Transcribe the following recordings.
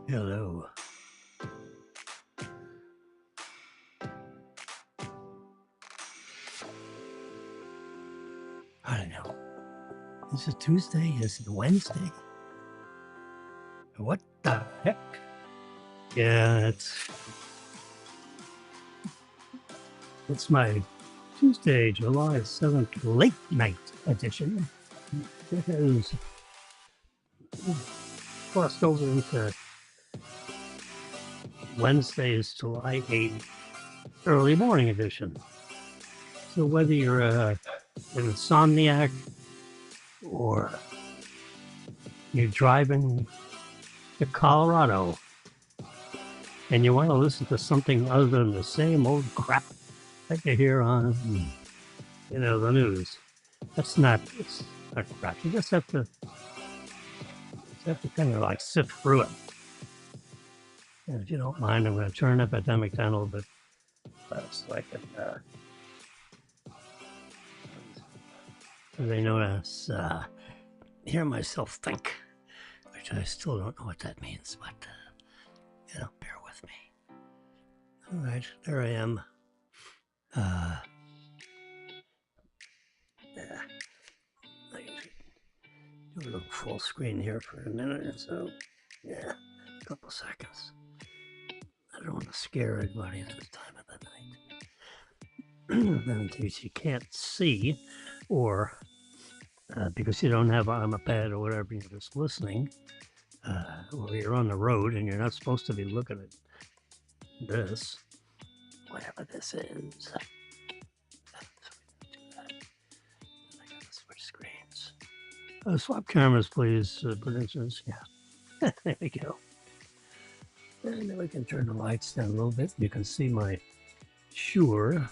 Hello. I don't know. Is it Tuesday? Is it Wednesday? What the heck? Yeah, it's my Tuesday, July 7th late night edition. It has crossed over into Wednesday's July 8th early morning edition. So whether you're an insomniac or you're driving to Colorado and you want to listen to something other than the same old crap that you hear on, the news, it's not crap. You just have to kind of like sift through it. And if you don't mind, I'm going to turn Epidemic down a little bit so I can, they notice, hear myself think, which I still don't know what that means, but, bear with me. All right, there I am. Yeah. Do a little full screen here for a minute or so. Yeah, a couple seconds. I don't want to scare anybody at this time of the night. In case you can't see, or because you don't have on a pad or whatever, you're just listening, or you're on the road and you're not supposed to be looking at this, whatever this is. I gotta switch screens. Swap cameras, please, producers. Yeah, there we go. And then we can turn the lights down a little bit. You can see my Shure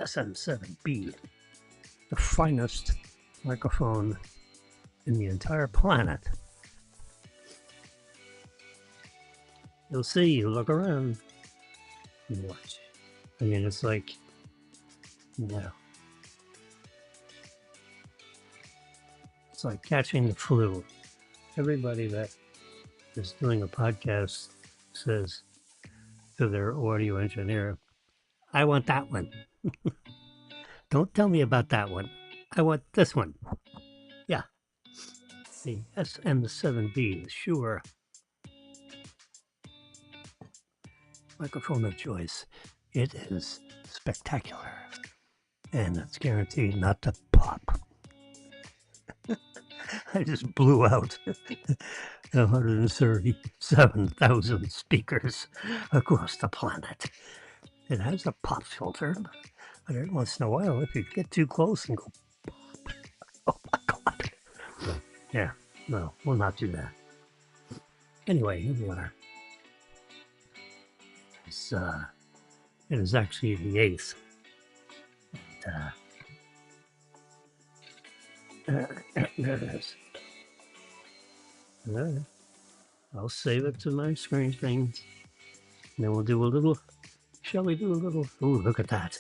SM7B, the finest microphone in the entire planet. You'll see, you look around, you watch. I mean, it's like, it's like catching the flu. Everybody that is doing a podcast says to their audio engineer, I want that one. Don't tell me about that one. I want this one. Yeah. The SM7B, Shure microphone of choice. It is spectacular. And it's guaranteed not to pop. I just blew out 137,000 speakers across the planet. It has a pop filter, but every once in a while, if you get too close and go, oh my God. Yeah, no, we'll not do that. Anyway, here we are. It is actually the 8th. There it is. All right. I'll save it to my screen things. And then we'll do a little, shall we do a little, oh, look at that.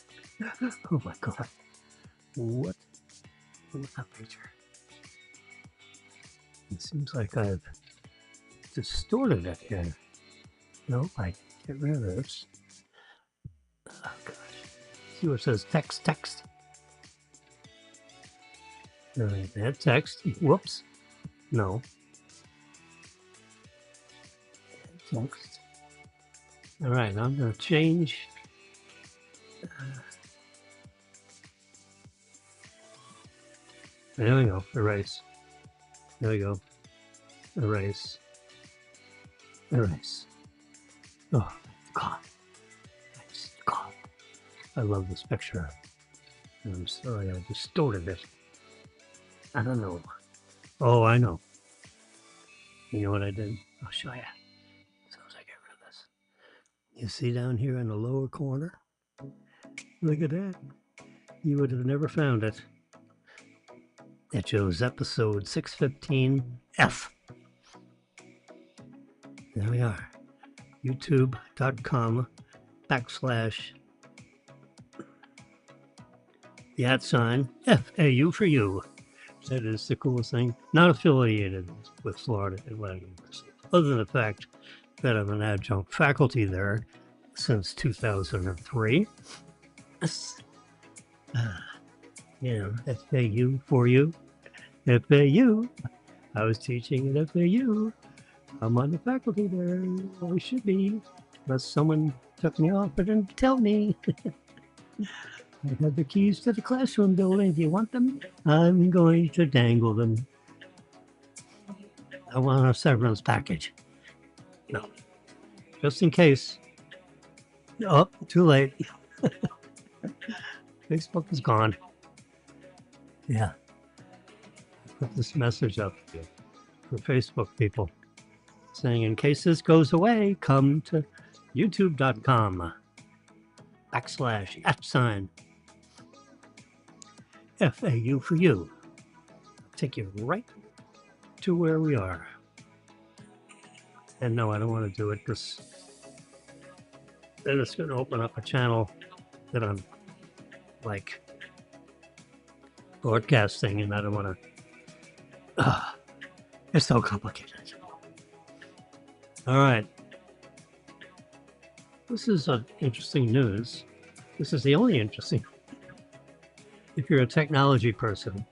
Oh my God. What? What's that picture? It seems like I've distorted it here. Nope, I get rid of this. Oh gosh. See what it says text. All right, that text. Whoops. No. Text. All right, I'm going to change. There we go. Erase. There we go. Erase. Oh, God. God. I love this picture. I'm sorry I distorted it. I don't know. Oh, I know. You know what I did? I'll show you. As soon as I get rid of this. You see down here in the lower corner? Look at that. You would have never found it. It shows episode 615F. There we are. YouTube.com/ the @ FAU for you. That is the coolest thing. Not affiliated with Florida Atlantic University, other than the fact that I'm an adjunct faculty there since 2003. You know, FAU for you. FAU. I was teaching at FAU. I'm on the faculty there. I should be. But someone took me off but didn't tell me. I have the keys to the classroom building. Do you want them? I'm going to dangle them. I want a severance package. No. Just in case. Oh, too late. Facebook is gone. Yeah. Put this message up for Facebook people saying, in case this goes away, come to youtube.com/@ FAU for you. Take you right to where we are. And no, I don't want to do it because then it's going to open up a channel that I'm like broadcasting, and I don't want to. It's so complicated. All right. This is interesting news. This is the only interesting. If you're a technology person,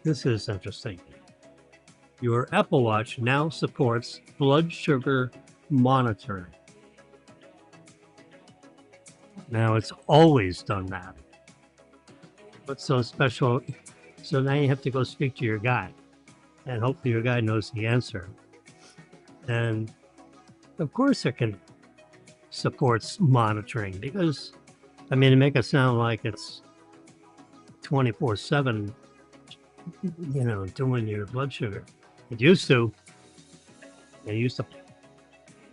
this is interesting. Your Apple Watch now supports blood sugar monitoring. Now, it's always done that. What's so special? So now you have to go speak to your guy, and hopefully your guy knows the answer. And of course it can supports monitoring, because I mean, to make it sound like it's 24/7, you know, doing your blood sugar. It used to. It used to,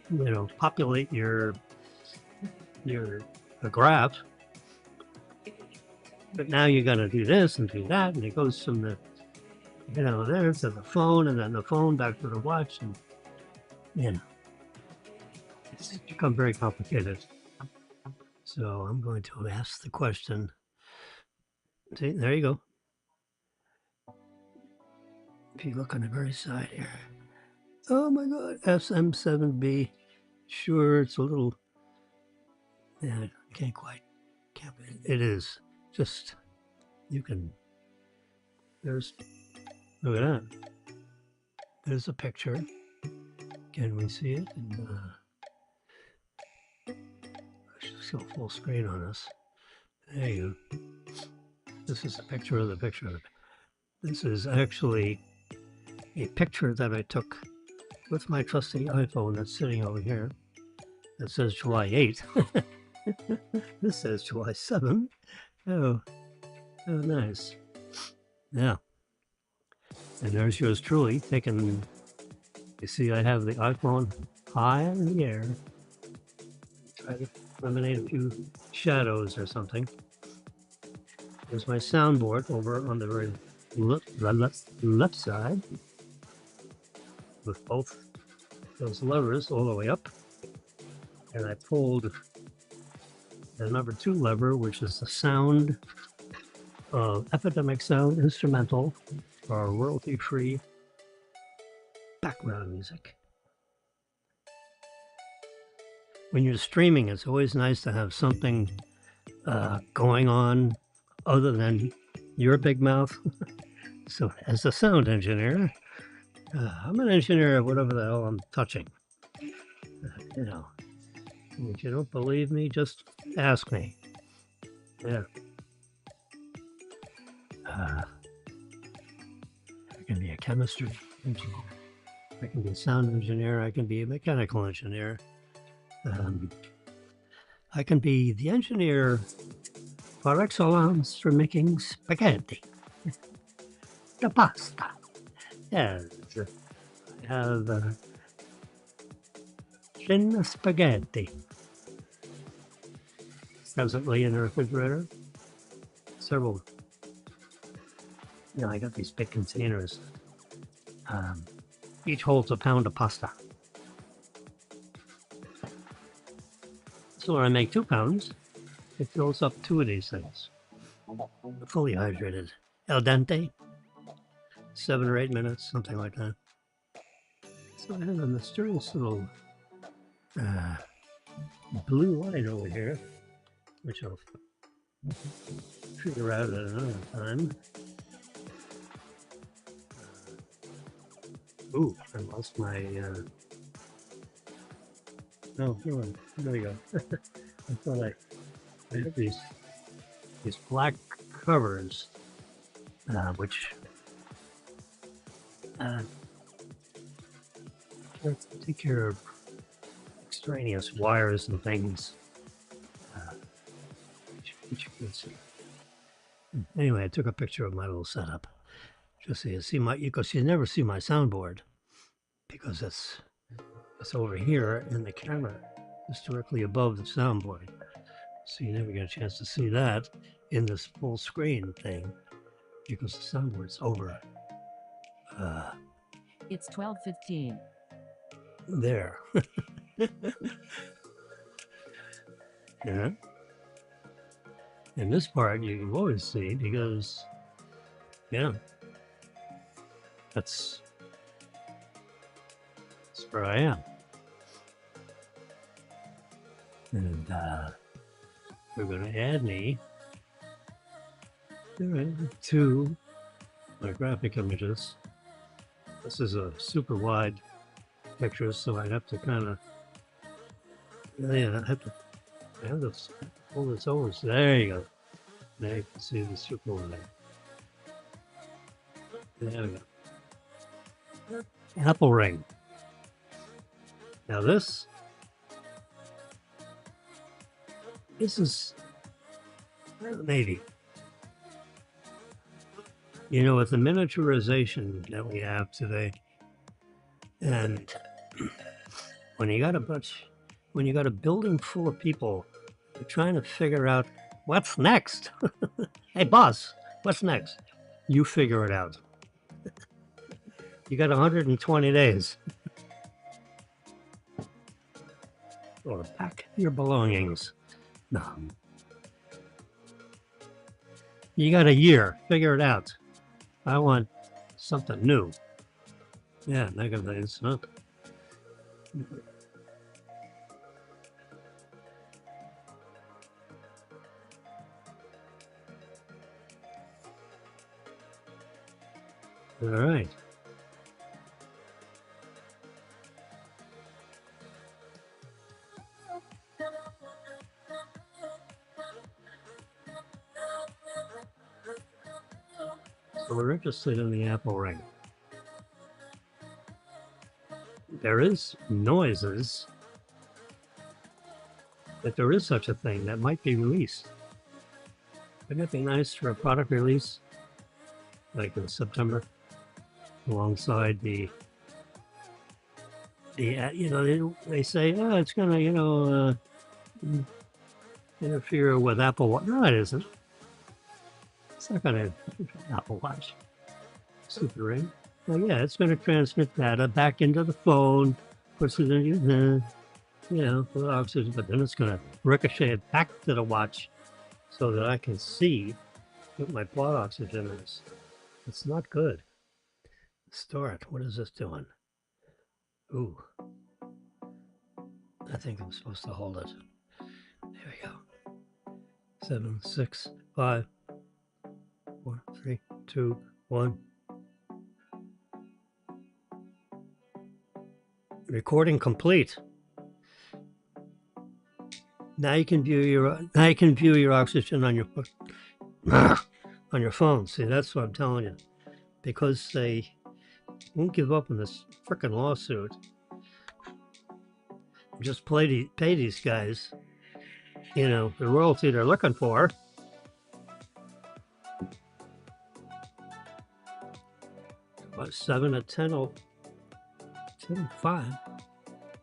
you know, populate your graph. But now you got to do this and do that, and it goes from the, you know, there to the phone, and then the phone back to the watch, and you know, it's become very complicated. So I'm going to ask the question. See, there you go. If you look on the very side here. Oh my God, SM7B. Sure, it's a little, yeah, can't. It is just, you can, there's, look at that. There's a picture. Can we see it? And, I should go full screen on this. There you go. This is a picture of the picture. This is actually a picture that I took with my trusty iPhone that's sitting over here. That says July 8th. This says July 7th. Oh, nice. Yeah. And there's yours truly taking, you see, I have the iPhone high in the air. Try to eliminate a few shadows or something. There's my soundboard over on the very left side with both those levers all the way up. And I pulled the number 2 lever, which is the sound of Epidemic Sound Instrumental for royalty-free background music. When you're streaming, it's always nice to have something going on other than your big mouth. So as a sound engineer, I'm an engineer of whatever the hell I'm touching. You know, if you don't believe me, just ask me. Yeah. I can be a chemistry engineer. I can be a sound engineer. I can be a mechanical engineer. I can be the engineer par excellence for making spaghetti. The pasta. Yes. I have thin spaghetti presently in the refrigerator. Several. You know, I got these big containers. Each holds a pound of pasta. So when I make 2 pounds, it fills up 2 of these things. Fully hydrated. Al dente. 7 or 8 minutes, something like that. So I have a mysterious little uh, blue light over here, which I'll figure out at another time. Ooh, I lost my. Oh, there we go. I thought I had these black covers, which take care of extraneous wires and things, which you can see. Anyway, I took a picture of my little setup, just so you see my. Because you never see my soundboard, because it's over here, and the camera is directly above the soundboard, so you never get a chance to see that in this full screen thing, because the soundboard's over. It's 12:15. There. Yeah. And this part you can always see because, yeah, that's where I am. And we're going to add me to my graphic images. This is a super wide picture, so I have to kind of, yeah, I have to pull this over. So there you go. Now you can see the super wide. There we go. Apple ring. Now this is maybe. You know, with the miniaturization that we have today, and when you got a building full of people, you're trying to figure out what's next. Hey, boss, what's next? You figure it out. You got 120 days. Or pack your belongings. No. You got a year. Figure it out. I want something new. Yeah, negatives, huh? All right. So we're interested in the Apple ring. There is noises that there is such a thing that might be released. Wouldn't it be nice for a product release, like in September, alongside the you know, they say, oh, it's gonna, you know, interfere with Apple Watch. No, it isn't. It's not gonna Apple Watch. Super ring. Well, yeah, it's gonna transmit data back into the phone, puts it in your hand, you know, with oxygen, but then it's gonna ricochet it back to the watch so that I can see what my blood oxygen is. It's not good. Start. What is this doing? Ooh. I think I'm supposed to hold it. There we go. 7, 6, 5, 4, 3, 2, 1. Recording complete. Now you can view your oxygen on your on your phone. See, that's what I'm telling you. Because they won't give up on this frickin' lawsuit. Just pay these guys, you know, the royalty they're looking for. About 7 at 10, 10:05.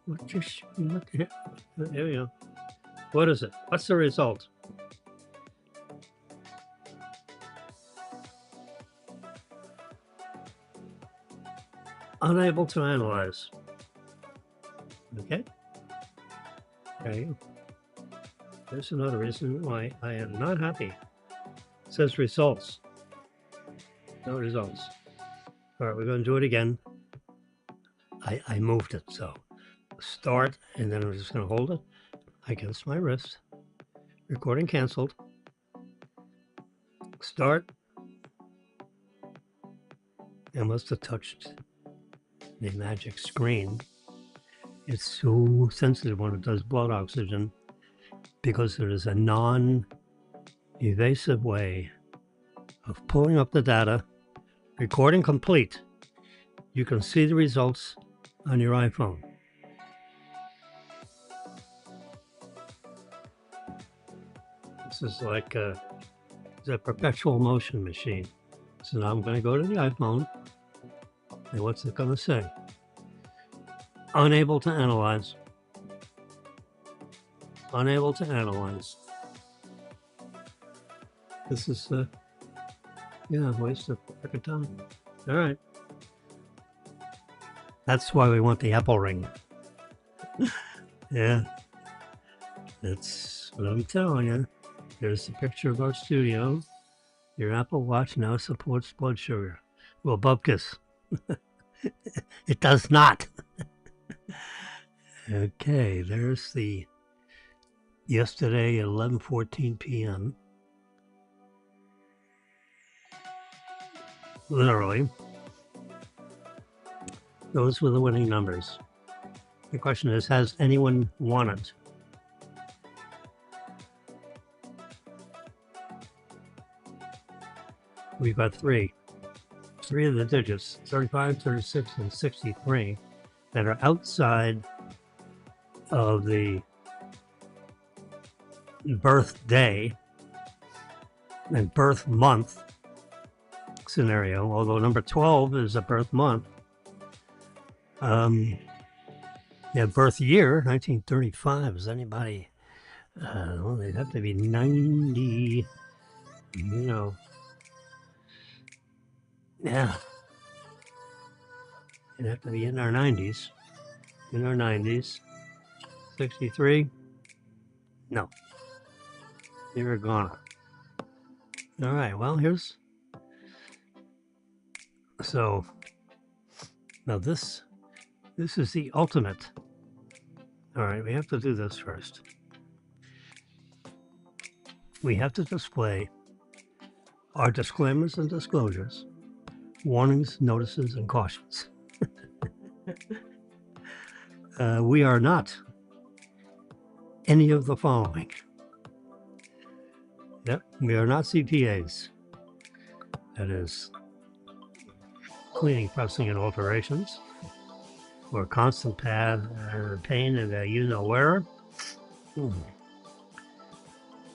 What just look here? There we go. What is it? What's the result? Unable to analyze. Okay. There you go. There's another reason why I am not happy. It says results. No results. All right, we're going to do it again. I moved it, so start, and then I'm just going to hold it against my wrist. Recording canceled. Start. I must have touched the magic screen. It's so sensitive when it does blood oxygen because it is a non-evasive way of pulling up the data, recording complete. You can see the results on your iPhone. This is like it's a perpetual motion machine. So now I'm going to go to the iPhone, and what's it going to say? Unable to analyze. Unable to analyze. This is yeah, waste of freaking time. All right. That's why we want the Apple Ring. Yeah. That's what I'm telling you. Here's a picture of our studio. Your Apple Watch now supports blood sugar. Well, Bubkus. It does not. Okay, there's the yesterday at 11:14 p.m. Literally. Those were the winning numbers. The question is, has anyone won it? We've got three of the digits, 35, 36, and 63, that are outside of the birthday and birth month scenario, although number 12 is a birth month. Yeah, birth year, 1935. Is anybody, well, they'd have to be 90, you know. Yeah. It'd have to be in our 90s. In our 90s. 63? No. You're gone. All right, well, here's... So, now this is the ultimate. All right, we have to do this first. We have to display our disclaimers and disclosures, warnings, notices, and cautions. We are not any of the following. Yep, we are not CPAs. That is cleaning, pressing, and alterations. Or constant pain in the you-know-where.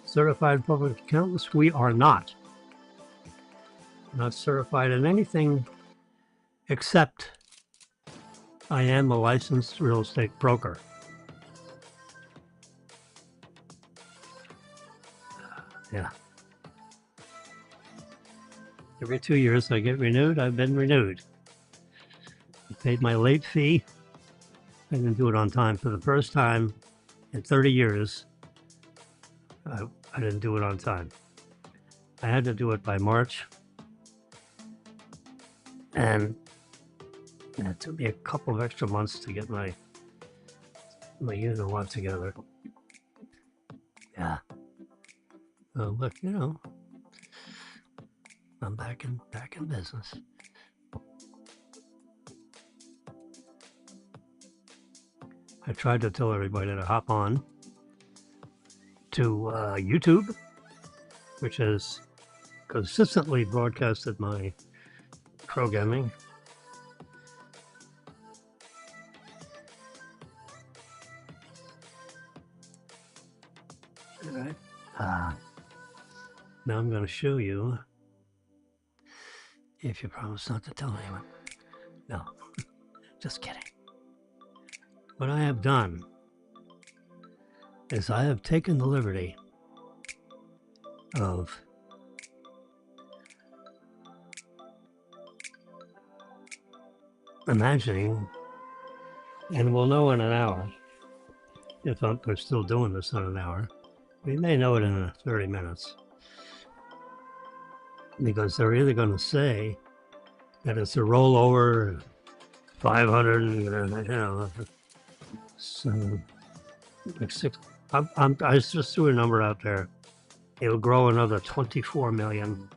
Certified public accountants, we are not. Not certified in anything except I am a licensed real estate broker. Yeah. Every 2 years I get renewed. I've been renewed. I paid my late fee. I didn't do it on time. For the first time in 30 years, I didn't do it on time. I had to do it by March. And it took me a couple of extra months to get my you-know-what together. Yeah. Well, look, you know, I'm back in business. I tried to tell everybody to hop on to YouTube, which has consistently broadcasted my programming. All right. Now I'm going to show you, if you promise not to tell anyone. No, just kidding. What I have done is I have taken the liberty of imagining, and we'll know in an hour, if we're still doing this in an hour. We may know it in 30 minutes. Because they're either going to say that it's a rollover 500, so like six. I just threw a number out there. It'll grow another 24 million.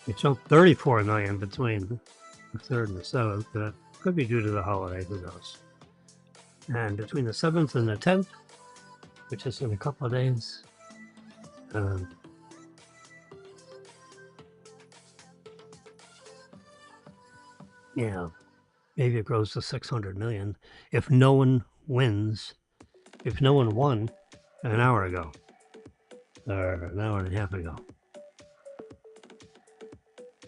It jumped 34 million between the 3rd and the 7th. But could be due to the holiday, who knows. And between the 7th and the 10th, which is in a couple of days, yeah, maybe it grows to 600 million if no one wins, if no one won an hour ago, or an hour and a half ago.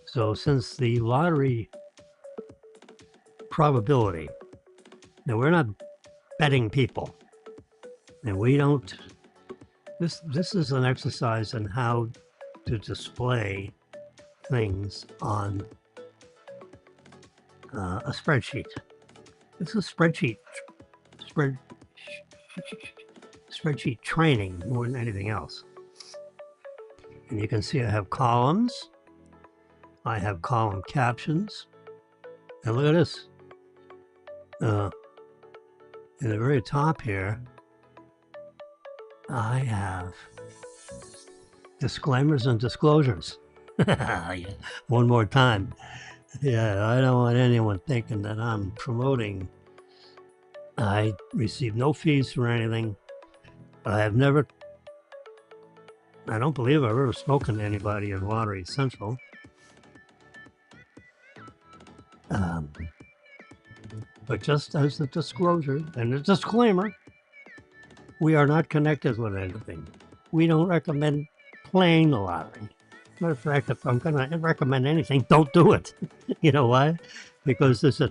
So since the lottery probability, now we're not betting people, and we don't, this is an exercise in how to display things on a spreadsheet. It's a spreadsheet training more than anything else. And you can see I have columns. I have column captions. And look at this. In the very top here, I have disclaimers and disclosures. One more time. Yeah, I don't want anyone thinking that I'm promoting. I receive no fees for anything. I don't believe I've ever spoken to anybody in Lottery Central. But just as a disclosure and a disclaimer, we are not connected with anything. We don't recommend playing the lottery. Matter of fact, if I'm going to recommend anything, don't do it. You know why? Because there's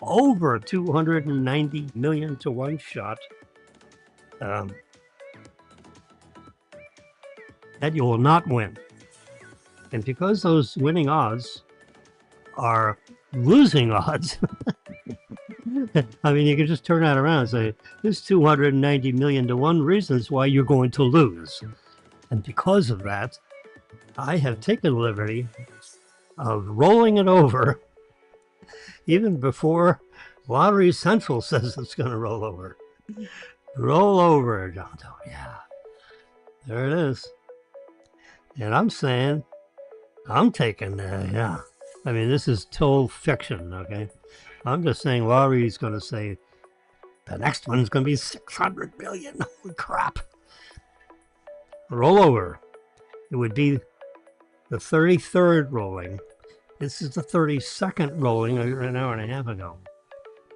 over 290 million to one shot that you will not win. And because those winning odds are losing odds, I mean, you can just turn that around and say, there's 290 million to one reasons why you're going to lose. And because of that, I have taken the liberty of rolling it over even before Lottery Central says it's going to roll over. Roll over, John. Yeah, there it is. And I'm saying, I'm taking, yeah. I mean, this is total fiction, okay? I'm just saying Lottery's going to say, the next one's going to be 600 million. Holy crap. Roll over. It would be the 33rd rolling. This is the 32nd rolling an hour and a half ago.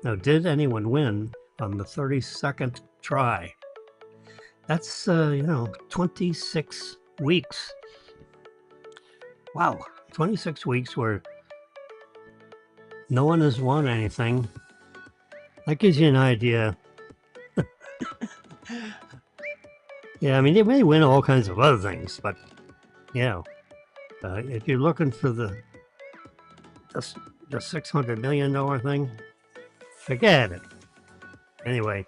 Now, did anyone win on the 32nd try? That's, 26 weeks. Wow, 26 weeks where no one has won anything. That gives you an idea. Yeah, I mean, they may win all kinds of other things, but, if you're looking for the $600 million thing, forget it. Anyway,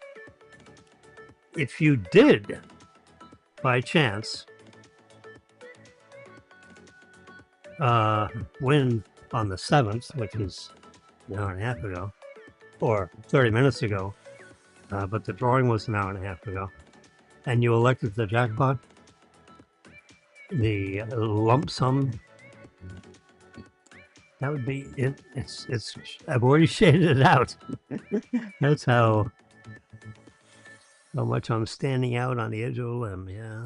if you did, by chance, win on the 7th, which is an hour and a half ago, or 30 minutes ago, but the drawing was an hour and a half ago, and you elected the jackpot, the lump sum, that would be it. It's I've already shaded it out. That's how much I'm standing out on the edge of a limb. Yeah,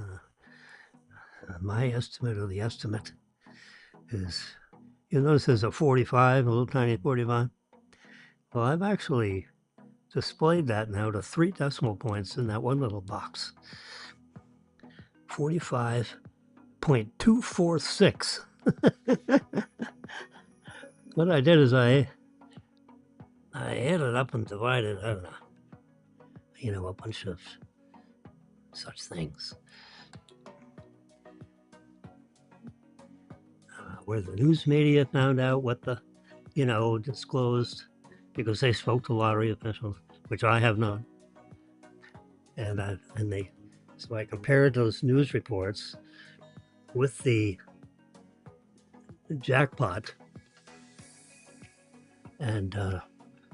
my estimate of the estimate is, you notice there's a 45, a little tiny 45. Well, I've actually displayed that now to 3 decimal points in that one little box. 45.246. What I did is I added up and divided, I don't know, a bunch of such things. Where the news media found out what the, disclosed, because they spoke to lottery officials, which I have not. So I compared those news reports with the jackpot and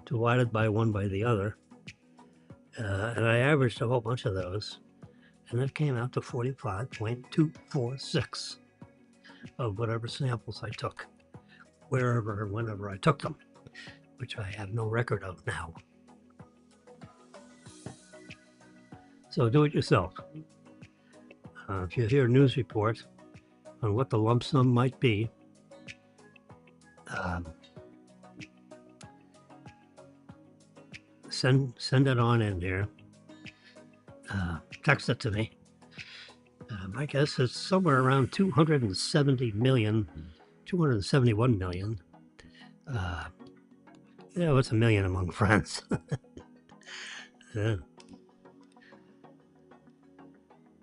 divided by one by the other. And I averaged a whole bunch of those, and it came out to 45.246 of whatever samples I took, wherever and whenever I took them, which I have no record of now. So do it yourself. If you hear a news report on what the lump sum might be, send it on in there. Text it to me. My guess is somewhere around 270 million, 271 million. What's a million among friends? Yeah.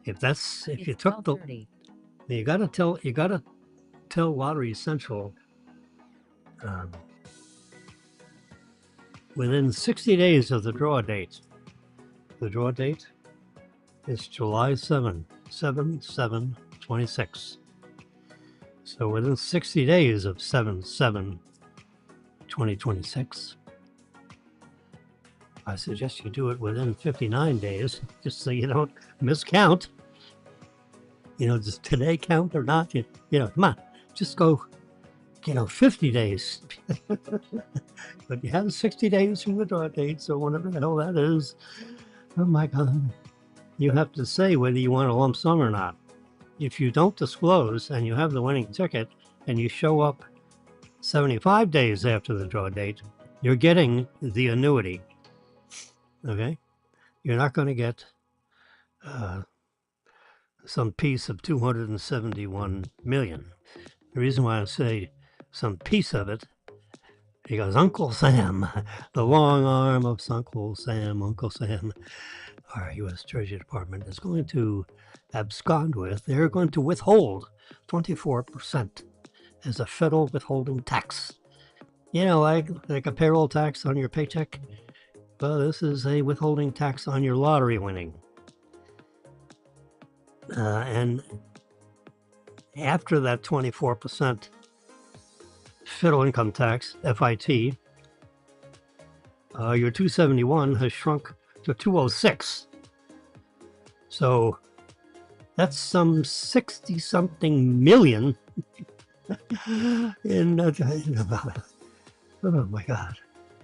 If you took the, you gotta tell Lottery Central within 60 days of the draw date. The draw date is July 7/7/26. So within 60 days of 7/7/2026, I suggest you do it within 59 days, just so you don't miscount. Does today count or not? Come on, just go, 50 days. But you have 60 days from the draw date, so whatever the hell that is, oh my God, you have to say whether you want a lump sum or not. If you don't disclose and you have the winning ticket and you show up 75 days after the draw date, you're getting the annuity. Okay? You're not going to get some piece of 271 million. The reason why I say some piece of it, because Uncle Sam, the long arm of Uncle Sam, our U.S. Treasury Department is going to abscond with, they're going to withhold 24% as a federal withholding tax. Like a payroll tax on your paycheck. Well, this is a withholding tax on your lottery winning. And after that 24% federal income tax, FIT, your 271 has shrunk to 206. So that's some 60-something million in, oh my God,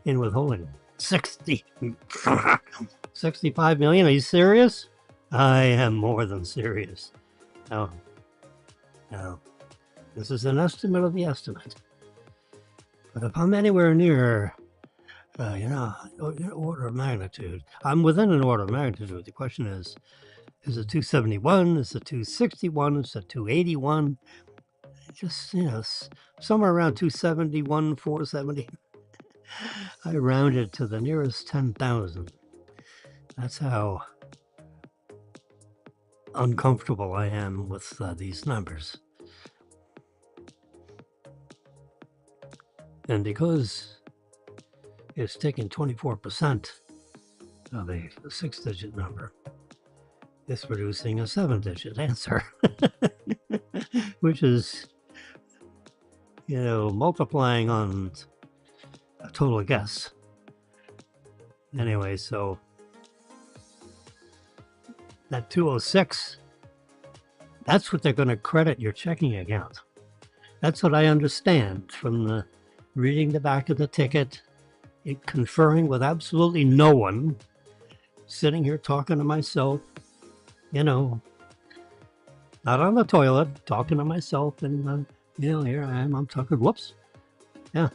in withholding. 65 million? Are you serious? I am more than serious. No. This is an estimate of the estimate. But if I'm anywhere near, order of magnitude, I'm within an order of magnitude. The question is it 271? Is it 261? Is it 281? Just, somewhere around 271, 470. I rounded to the nearest 10,000. That's how uncomfortable I am with these numbers. And because it's taking 24% of a 6-digit number, it's producing a 7-digit answer, which is, multiplying on a total guess. Anyway, so that 206, that's what they're going to credit your checking account. That's what I understand from the reading the back of the ticket, conferring with absolutely no one, sitting here talking to myself, not on the toilet, talking to myself, and, here I am, I'm talking, whoops, yeah.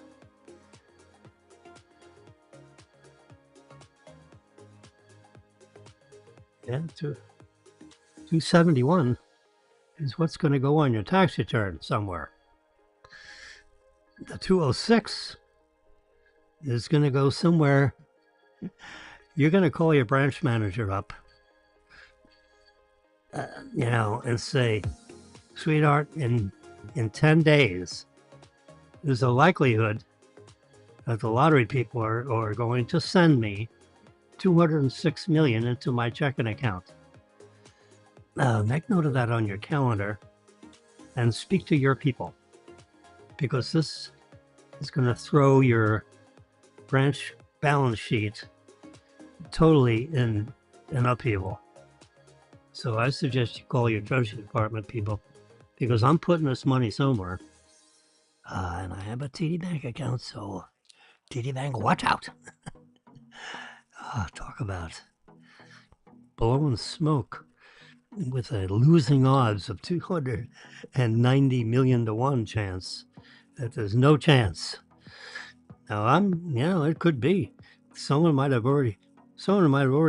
Yeah, 271 is what's going to go on your tax return somewhere. The 206 is going to go somewhere. You're going to call your branch manager up, and say, sweetheart, in 10 days, there's a likelihood that the lottery people are going to send me $206 million into my checking account. Make note of that on your calendar and speak to your people, because this is going to throw your branch balance sheet totally in upheaval. So I suggest you call your Treasury Department people, because I'm putting this money somewhere. And I have a TD Bank account, so TD Bank, watch out. Talk about blowing smoke with a losing odds of 290 million to 1 chance that there's no chance. Now it could be. Someone might have already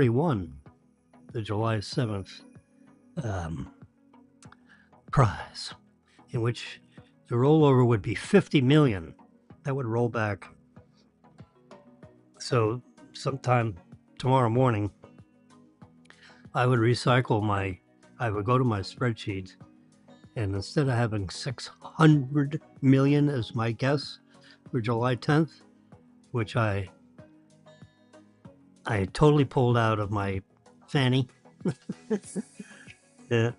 won the July 7th prize, in which the rollover would be 50 million. That would roll back. So sometime tomorrow morning, I would go to my spreadsheet, and instead of having 600 million as my guess for July 10th, which I totally pulled out of my fanny. Yeah.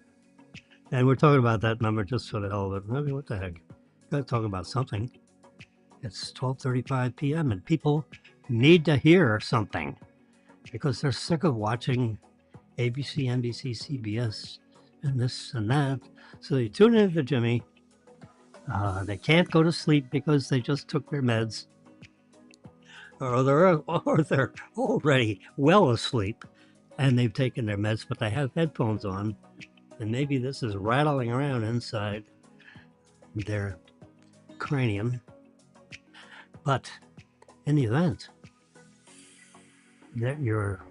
And we're talking about that number just for the hell of it. I mean, what the heck? Gotta talk about something. It's 12:35 p.m. and people need to hear something, because they're sick of watching ABC, NBC, CBS, and this and that. So they tune in to Jimmy. They can't go to sleep because they just took their meds, or they're already well asleep and they've taken their meds, but they have headphones on, and maybe this is rattling around inside their cranium. But in the event that you're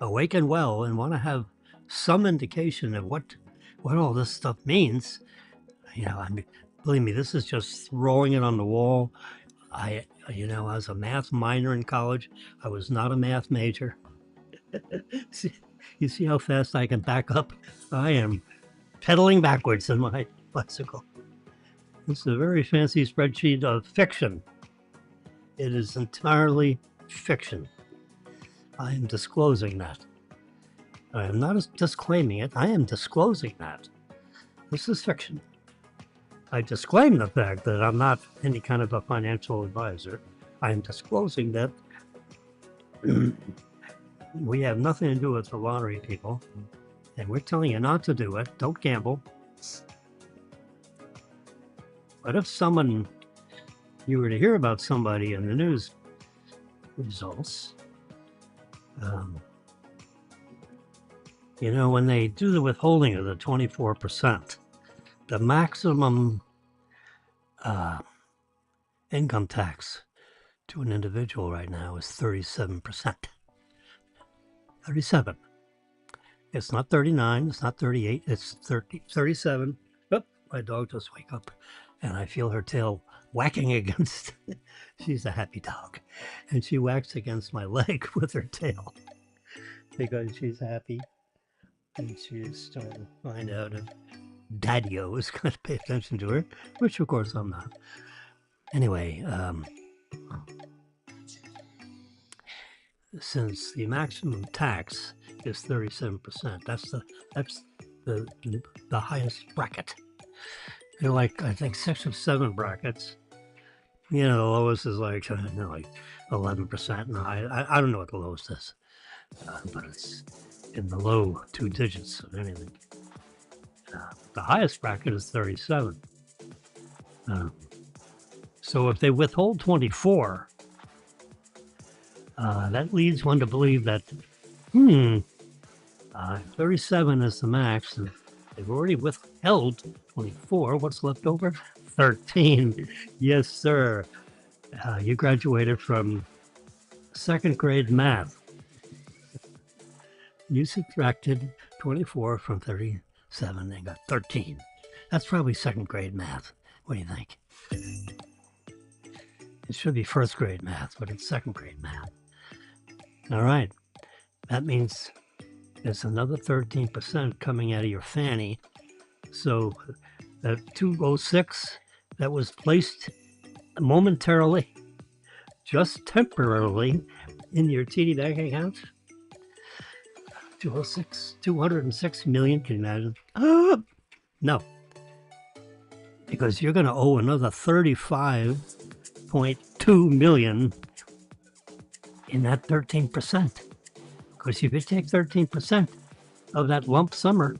awake and well and want to have some indication of what all this stuff means, I mean, believe me, this is just throwing it on the wall. I was a math minor in college. I was not a math major. You see how fast I can back up? I am pedaling backwards in my bicycle. This is a very fancy spreadsheet of fiction. It is entirely fiction. I am disclosing that. I am not disclaiming it. I am disclosing that. This is fiction. I disclaim the fact that I'm not any kind of a financial advisor. I am disclosing that we have nothing to do with the lottery, people. And we're telling you not to do it. Don't gamble. But if you were to hear about somebody in the news results, when they do the withholding of the 24%, the maximum income tax to an individual right now is 37%. 37. It's not 39, it's not 38, it's 37. Oh, my dog just wake up and I feel her tail whacking against, she's a happy dog, and she whacks against my leg with her tail because she's happy, and she's trying to find out if Daddy-O is going to pay attention to her, which of course I'm not. Anyway, since the maximum tax is 37%, that's the highest bracket. They're like, I think 6 or 7 brackets. The lowest is like 11%. No, I don't know what the lowest is, but it's in the low 2 digits of anything. The highest bracket is 37. So if they withhold 24, that leads one to believe that 37 is the max, and they've already withheld 24. What's left over? 13. Yes, sir. You graduated from 2nd grade math. You subtracted 24 from 37 and got 13. That's probably 2nd grade math. What do you think? It should be 1st grade math, but it's 2nd grade math. All right. That means there's another 13% coming out of your fanny. So that 206 that was placed momentarily, just temporarily, in your TD Bank account, 206 million. Can you imagine? No, because you're going to owe another 35.2 million in that 13%. Because if you take 13% of that lump summer,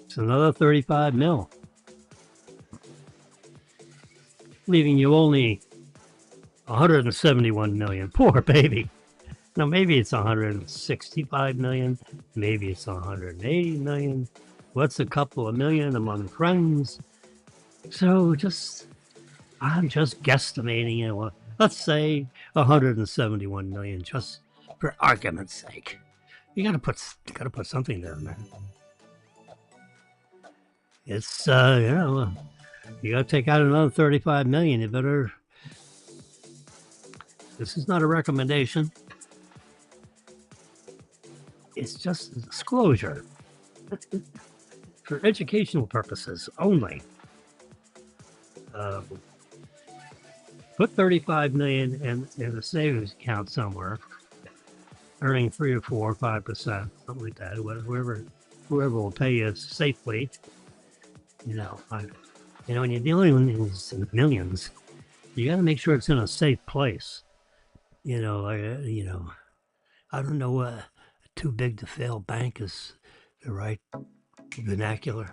it's another 35 mil, leaving you only 171 million. Poor baby. Now, maybe it's 165 million, maybe it's 180 million. What's a couple of million among friends? So I'm just guesstimating, let's say 171 million, just for argument's sake. You gotta put something there, man. It's you gotta take out another 35 million. You better. This is not a recommendation. It's just a disclosure for educational purposes only. Put 35 million in a savings account somewhere, earning 3 or 4 or 5%, something like that. Whoever will pay you safely. When you're dealing with these millions, you got to make sure it's in a safe place. I don't know. Too big to fail bank is the right vernacular.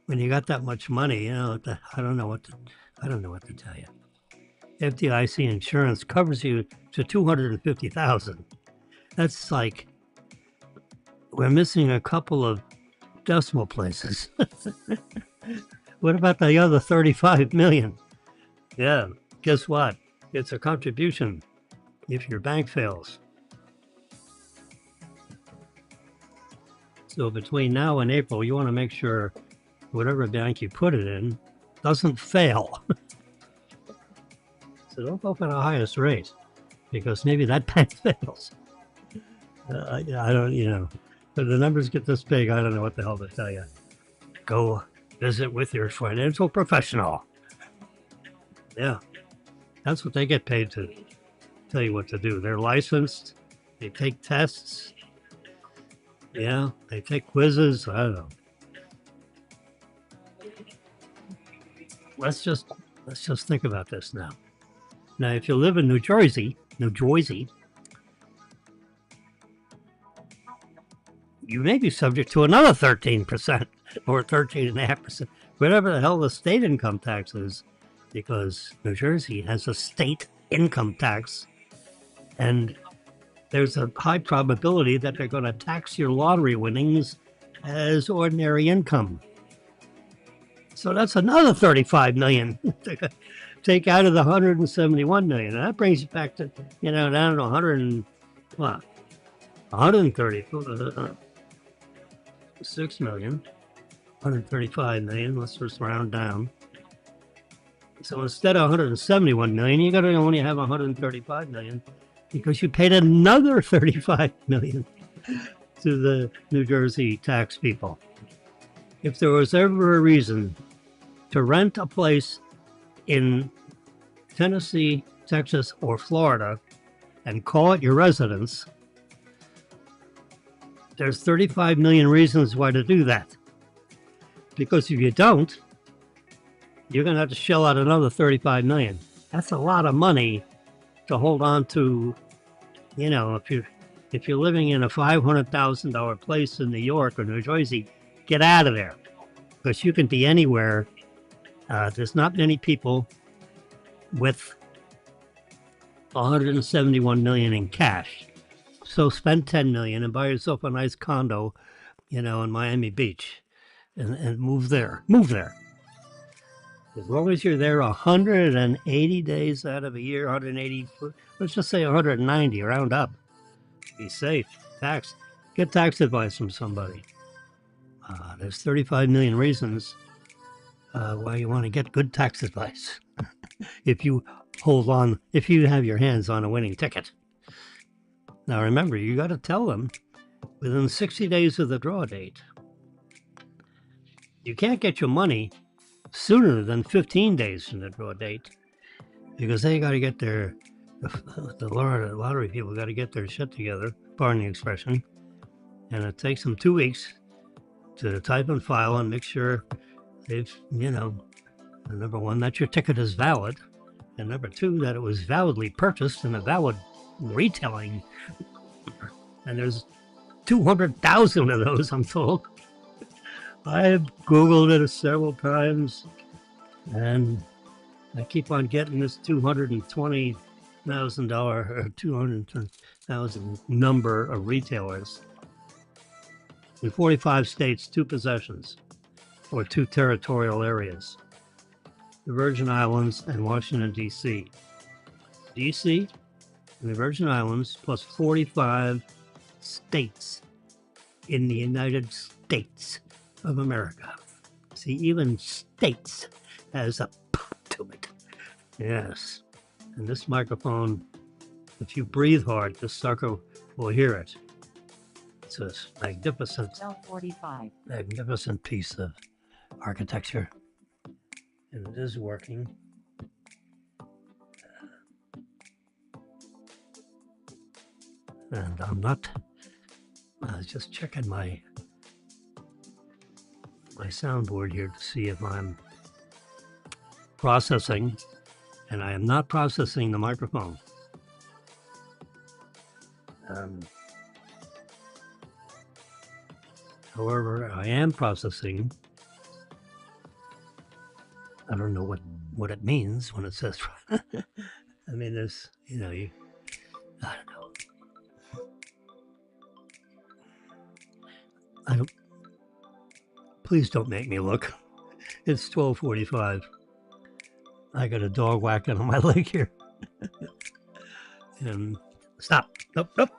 When you got that much money, I don't know what to tell you. FDIC insurance covers you to $250,000. That's like we're missing a couple of decimal places. What about the other 35 million? Yeah, guess what? It's a contribution if your bank fails. So between now and April, you want to make sure whatever bank you put it in doesn't fail. So don't go for the highest rate, because maybe that bank fails. I don't, but the numbers get this big, I don't know what the hell to tell you. Go visit with your financial professional. Yeah, that's what they get paid to tell you what to do. They're licensed. They take tests. Yeah, they take quizzes. I don't know. Let's just think about this now. Now, if you live in New Jersey, you may be subject to another 13% or 13.5%, whatever the hell the state income tax is, because New Jersey has a state income tax, and there's a high probability that they're going to tax your lottery winnings as ordinary income. So that's another 35 million to take out of the 171 million. And that brings it back to, down to 136 million, 135 million. Let's just round down. So instead of 171 million, you got to only have 135 million, because you paid another 35 million to the New Jersey tax people. If there was ever a reason to rent a place in Tennessee, Texas, or Florida and call it your residence, there's 35 million reasons why to do that. Because if you don't, you're going to have to shell out another 35 million. That's a lot of money to hold on to. If you're living in a $500,000 place in New York or New Jersey, get out of there, because you can be anywhere. There's not many people with 171 million in cash. So spend 10 million and buy yourself a nice condo, in Miami Beach, and move there. As long as you're there 180 days out of a year, 180, let's just say 190, round up. Be safe. Get tax advice from somebody. There's 35 million reasons why you want to get good tax advice. If you have your hands on a winning ticket. Now remember, you got to tell them within 60 days of the draw date. You can't get your money sooner than 15 days from the draw date, because they got to get their the lottery people got to get their shit together, pardon the expression, and it takes them 2 weeks to type and file and make sure they've, number one, that your ticket is valid, and number two, that it was validly purchased in a valid retailing. And there's 200,000 of those, I'm told. I've Googled it several times, and I keep on getting this $220,000 or 220,000 number of retailers in 45 states, 2 possessions, or 2 territorial areas: the Virgin Islands and Washington, D.C. D.C. and the Virgin Islands plus 45 states in the United States of America. See, even states has a pop to it. Yes. And this microphone, if you breathe hard, this sucker will hear it. It's a magnificent piece of architecture. And it is working. And I was just checking my soundboard here to see if I'm processing, and I am not processing the microphone. However, I am processing. I don't know what it means when it says. I mean, there's, I don't know. Please don't make me look. It's 12:45. I got a dog whacking on my leg here. And stop. Nope.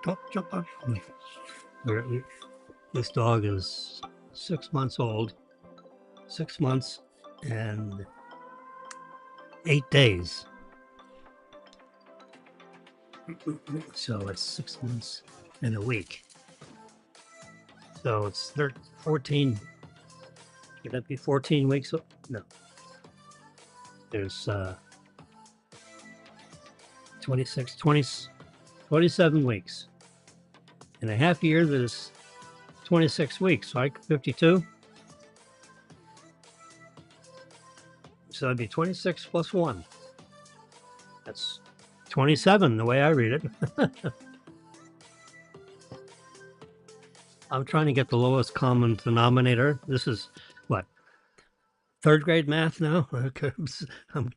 Don't jump up. This dog is 6 months old. 6 months and 8 days. So it's 6 months and a week. So it's 14. Could that be 14 weeks? No. There's 27 weeks. In a half year, there's 26 weeks, right? 52. So that'd be 26 plus 1. That's 27, the way I read it. I'm trying to get the lowest common denominator. This is what? 3rd grade math now? Okay. I'm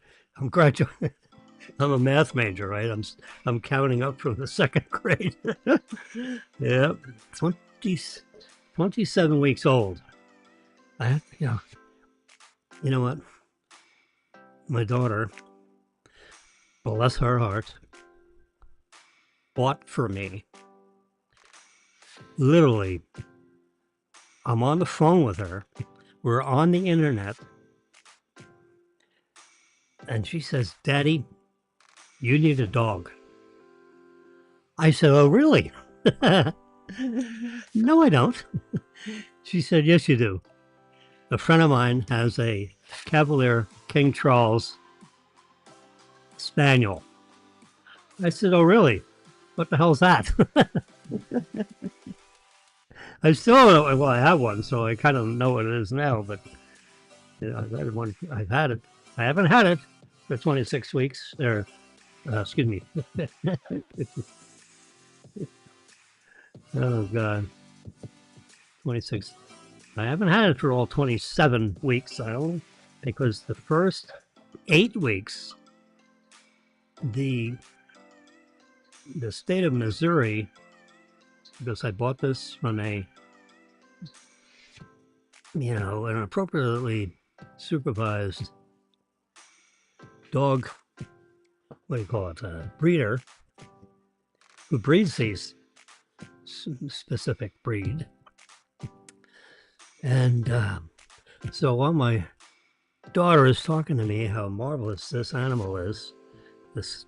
graduating. I'm a math major, right? I'm counting up from the 2nd grade. Yep. 27 weeks old. I have, you know what? My daughter, bless her heart, bought for me. Literally, I'm on the phone with her. We're on the internet. And she says, "Daddy, you need a dog." I said, "Oh, really?" "No, I don't." She said, "Yes, you do. A friend of mine has a Cavalier King Charles Spaniel." I said, "Oh, really? What the hell's that?" I still don't know. Well, I have one, so I kind of know what it is now, but I've had one. I've had it. I haven't had it for 26 weeks. Or, excuse me. Oh, God. 26. I haven't had it for all 27 weeks, because the first 8 weeks, the state of Missouri, because I bought this from an appropriately supervised dog, breeder, who breeds these specific breed. And so while my daughter is talking to me how marvelous this animal is, this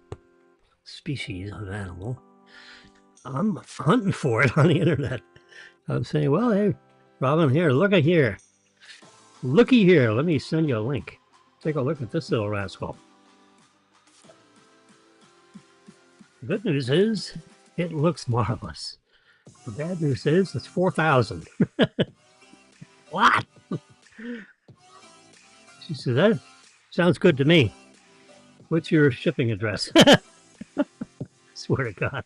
species of animal, I'm hunting for it on the internet. I'm saying, "Well, hey, Robin, here, looky here. Looky here. Let me send you a link. Take a look at this little rascal." The good news is it looks marvelous. The bad news is it's 4,000. What? She said, that sounds good to me. What's your shipping address? Swear to God.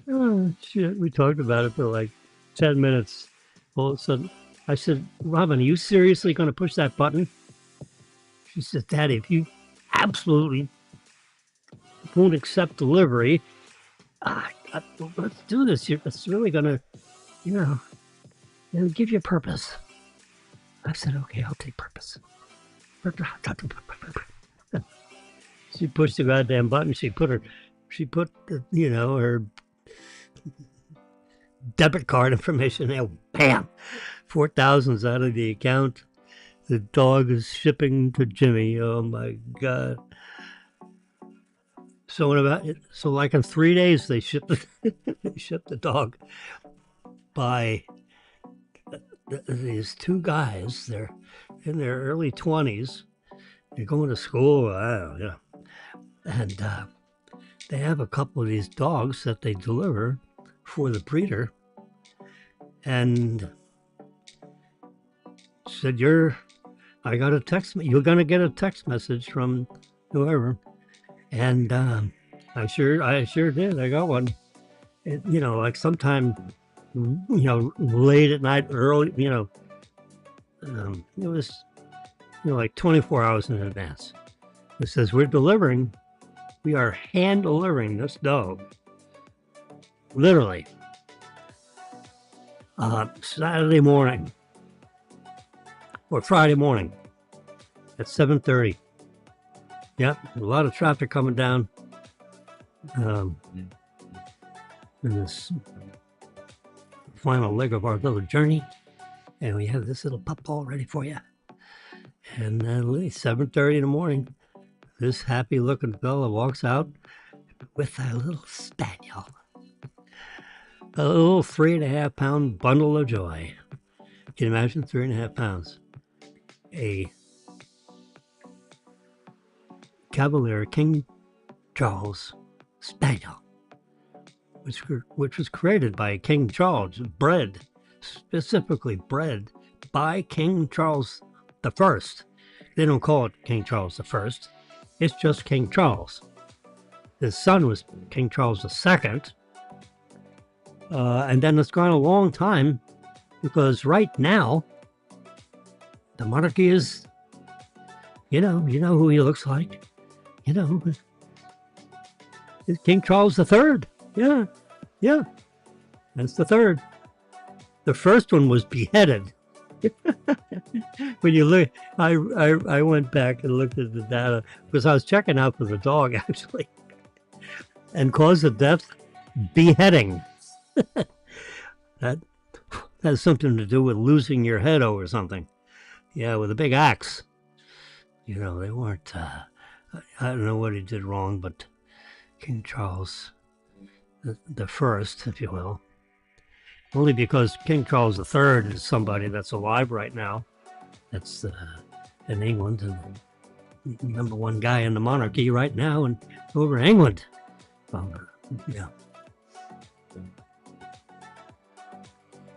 Oh, shit. We talked about it for like 10 minutes. All of a sudden, I said, Robin, are you seriously going to push that button? She said, Daddy, if you absolutely won't accept delivery, let's do this. It's really going to, give you a purpose. I said, okay, I'll take purpose. She pushed the goddamn button. She put her debit card information there. Bam! 4,000's out of the account. The dog is shipping to Jimmy. Oh my God. So like in 3 days they shipped the dog by these two guys. They're in their early 20s. They're going to school. I don't know. And they have a couple of these dogs that they deliver for the breeder. And said, I got a text. You're going to get a text message from whoever. And I sure did. I got one. Like sometime, late at night, early, it was, like 24 hours in advance. It says, we are hand delivering this dog. Literally. Saturday morning or Friday morning at 7:30. Yep, a lot of traffic coming down in this final leg of our little journey, and we have this little pup all ready for you. And 7:30 in the morning, this happy-looking fella walks out with a little spaniel, a little 3.5-pound bundle of joy. Can you imagine 3.5 pounds? A Cavalier King Charles Spaniel, which was created by King Charles, specifically bred by King Charles the First. They don't call it King Charles the First. It's just King Charles. His son was King Charles II. And then it's gone a long time because right now the monarchy is, you know who he looks like. It's King Charles III. Yeah. That's the third. The first one was beheaded. When you look, I went back and looked at the data because I was checking out for the dog actually. And cause of death, beheading. That has something to do with losing your head over something. Yeah, with a big axe. They weren't, I don't know what he did wrong, but King Charles the First, if you will. Only because King Charles III is somebody that's alive right now. That's in England, and the number one guy in the monarchy right now and over in England. Yeah.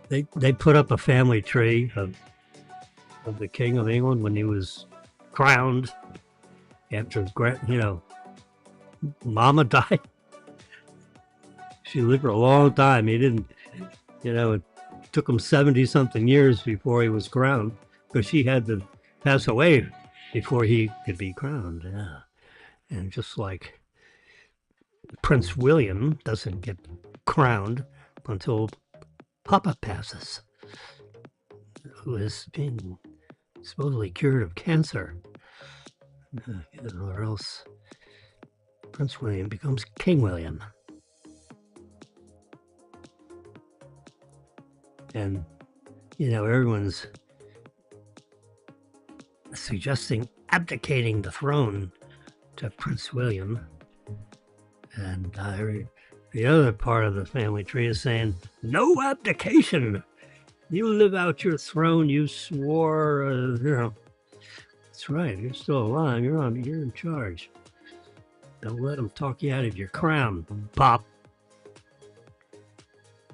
They put up a family tree of the King of England when he was crowned after his Mama died. She lived for a long time. He didn't, it took him 70-something years before he was crowned because she had to pass away before he could be crowned. Yeah. And just like Prince William doesn't get crowned until Papa passes, who is being supposedly cured of cancer, or else Prince William becomes King William. And, everyone's suggesting abdicating the throne to Prince William. And the other part of the family tree is saying, no abdication. You live out your throne. You swore, That's right. You're still alive. You're in charge. Don't let them talk you out of your crown, Pop.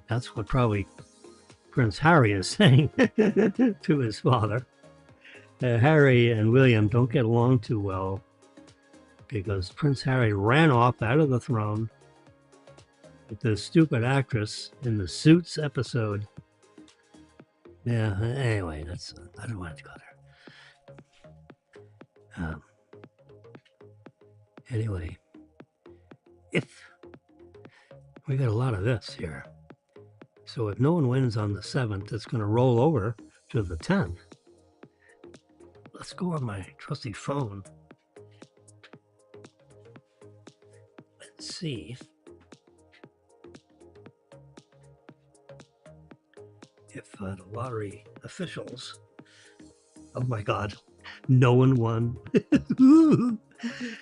That's what probably Prince Harry is saying to his father. Harry and William don't get along too well because Prince Harry ran off out of the throne with the stupid actress in the Suits episode. Yeah, anyway, that's I don't want to go there. Anyway, if we got a lot of this here. So if no one wins on the 7th, it's going to roll over to the 10th. Let's go on my trusty phone and see if the lottery officials, oh my God, no one won.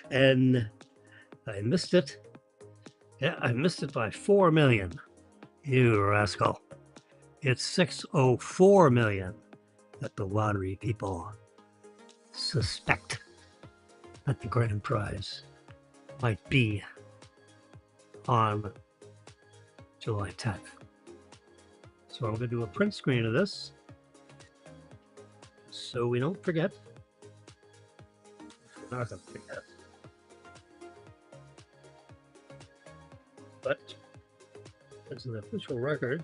And I missed it. Yeah, I missed it by 4 million. You rascal. It's 604 million that the lottery people suspect that the grand prize might be on July 10th. So I'm going to do a print screen of this so we don't forget. We're not going to forget. But as an official record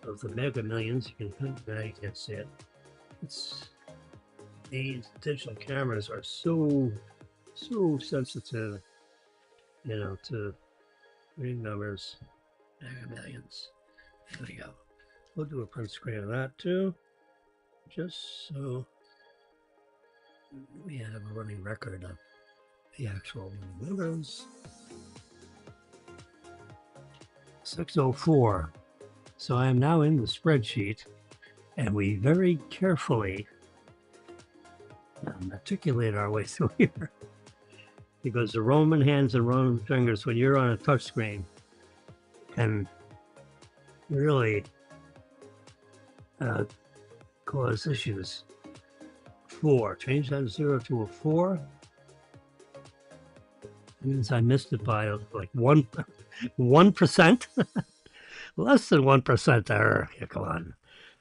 of the Mega Millions, you can't see it. These digital cameras are so sensitive, to reading numbers. Mega Millions. There we go. We'll do a print screen of that too, just so we have a running record of the actual numbers. 604. So I am now in the spreadsheet, and we very carefully articulate our way through here, because the Roman hands and Roman fingers, when you're on a touch screen, can really cause issues. 4. Change that 0 to a 4. That means I missed it by like 1%. Less than 1% error. Yeah, come on.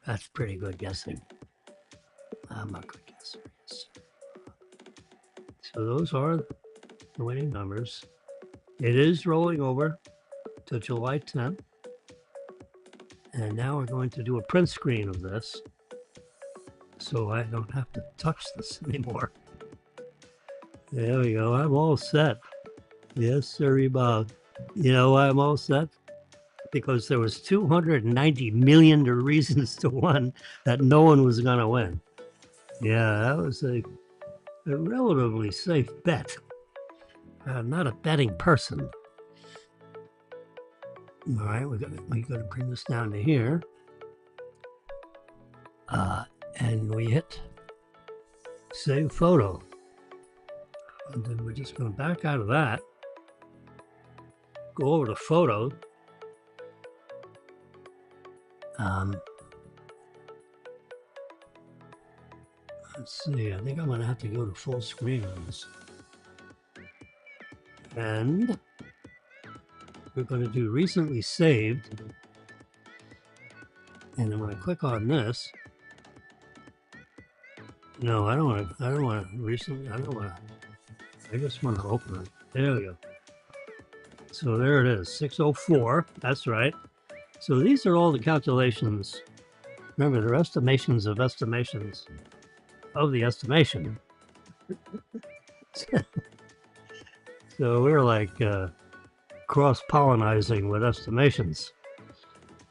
That's pretty good guessing. I'm a good guesser. Yes. So those are the winning numbers. It is rolling over to July 10th. And now we're going to do a print screen of this, so I don't have to touch this anymore. There we go. I'm all set. Yes, sir, Bob. You know why I'm all set? Because there was 290 million reasons to win that no one was going to win. Yeah, that was a relatively safe bet. I'm not a betting person. All right, we got to bring this down to here. And we hit save photo. And then we're just going to back out of that. Go over to photo. Let's see, I think I'm going to have to go to full screen on this. And we're going to do recently saved. And then when I click on this, no, I don't want to recently, I just want to open it. There we go. So there it is, 604, that's right. So these are all the calculations. Remember, they're estimations of estimations of the estimation. So we're like cross-pollinizing with estimations.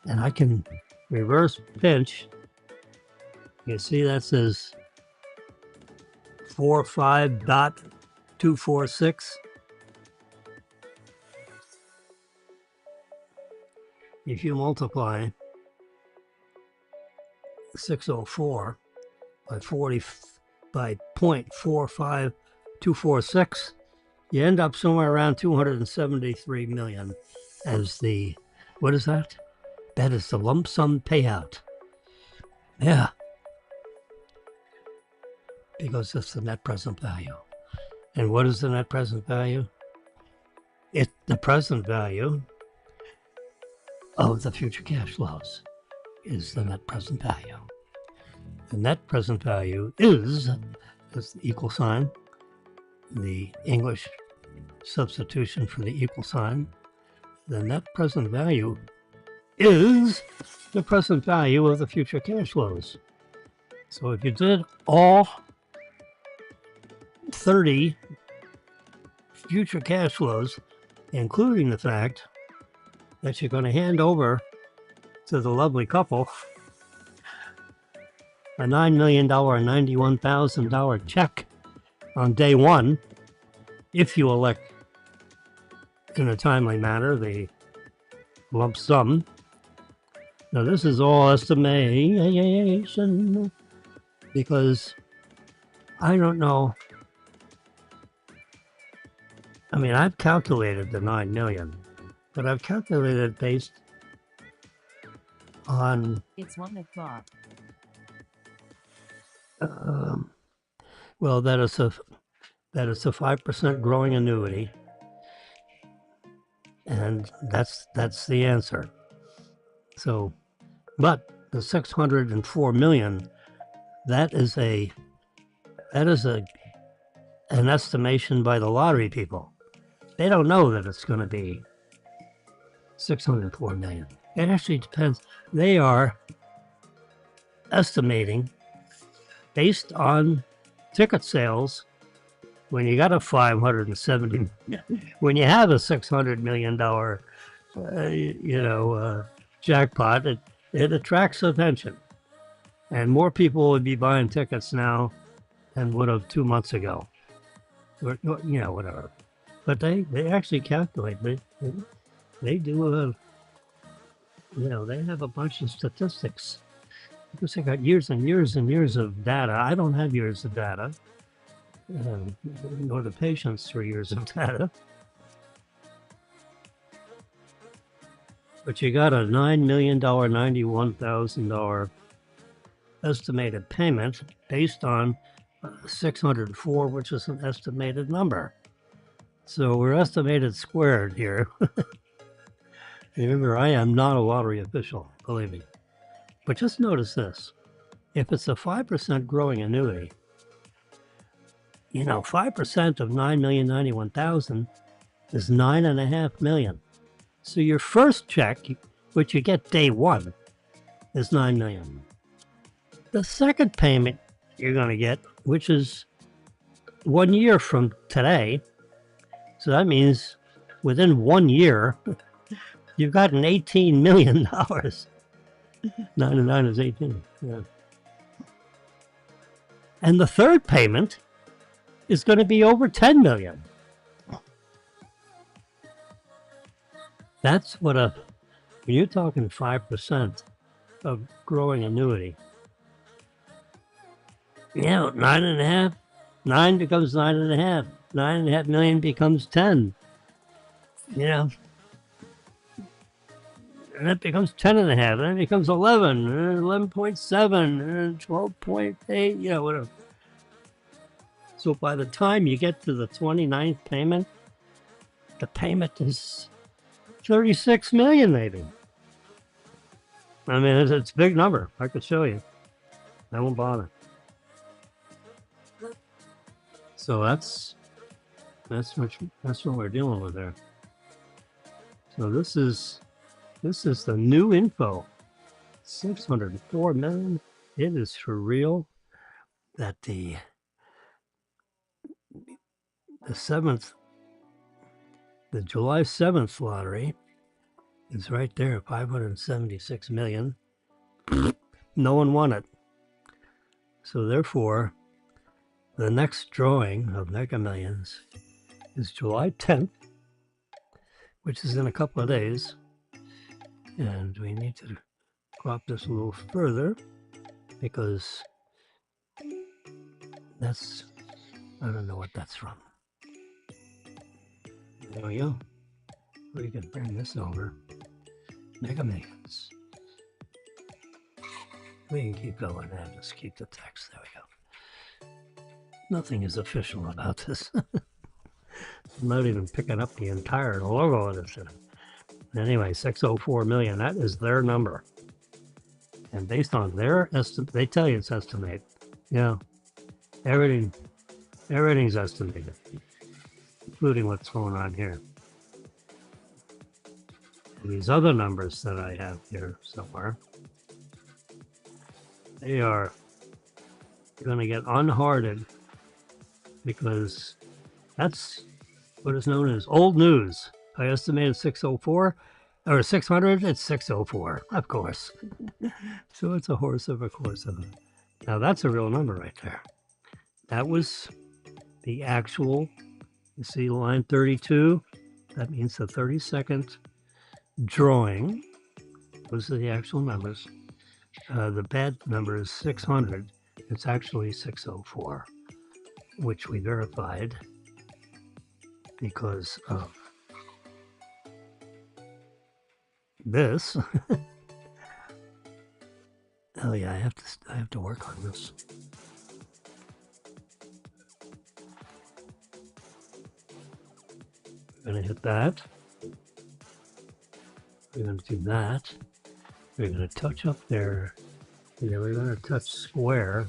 And I can reverse pinch. You see that says 45.246. If you multiply 604 by 0.45246, you end up somewhere around 273 million as the, what is that? That is the lump sum payout. Yeah. Because that's the net present value. And what is the net present value? It's the present value of the future cash flows is the net present value. The net present value is the equal sign, the English substitution for the equal sign. The net present value is the present value of the future cash flows. So if you did all 30 future cash flows, including the fact that you're going to hand over to the lovely couple a $9 million and $91,000 check on day one, if you elect in a timely manner the lump sum. Now, this is all estimation because I don't know. I mean, I've calculated the 9 million, but I've calculated based on. It's 1 o'clock. Well, that is a 5% growing annuity, and that's the answer. So, but the 604 million, that is an estimation by the lottery people. They don't know that it's going to be 604 million. It actually depends. They are estimating based on ticket sales. When you got a 570, when you have a $600 million, jackpot, it attracts attention, and more people would be buying tickets now than would have 2 months ago, or whatever. But they actually calculate. They do they have a bunch of statistics because they got years and years and years of data. I don't have years of data. Nor the patient's 3 years of data. But you got a $9 million, $91,000 estimated payment based on 604, which is an estimated number. So we're estimated squared here. Remember, I am not a lottery official, believe me. But just notice this. If it's a 5% growing annuity, 5% of 9,091,000 is 9.5 million. So your first check, which you get day one, is 9 million. The second payment you're going to get, which is 1 year from today, so that means within 1 year, you've got an $18 million. 9 and 9 is 18. Yeah. And the third payment is going to be over 10 million. That's what when you're talking 5% of growing annuity. 9.5, 9 becomes 9.5, 9.5 million becomes 10. And that becomes 10.5, then it becomes 11, 11.7, 12.8, whatever. So by the time you get to the 29th payment, the payment is 36 million, maybe. I mean, it's a big number. I could show you. I won't bother. So that's what we're dealing with there. So this is the new info. 604 million. It is for real that the 7th, the July 7th lottery is right there, 576 million. No one won it. So therefore, the next drawing of Mega Millions is July 10th, which is in a couple of days. And we need to crop this a little further because that's, I don't know what that's from. There we go. We can bring this over. Mega Millions. We can keep going and just keep the text. There we go. Nothing is official about this. I'm not even picking up the entire logo of this thing. Anyway, 604 million, that is their number. And based on their estimate, they tell you it's estimated. Yeah, everything's estimated, including what's going on here. And these other numbers that I have here somewhere, they are going to get unhearted because that's what is known as old news. I estimated 604 or 600. It's 604, of course. So it's a horse of a course of it. Now that's a real number right there. That was the actual, you see line 32, that means the 32nd drawing. Those are the actual numbers. The bad number is 600. It's actually 604, which we verified because of this. Oh yeah, I have to work on this. We're gonna hit that. We're gonna do that. We're gonna touch up there. And then we're gonna touch square.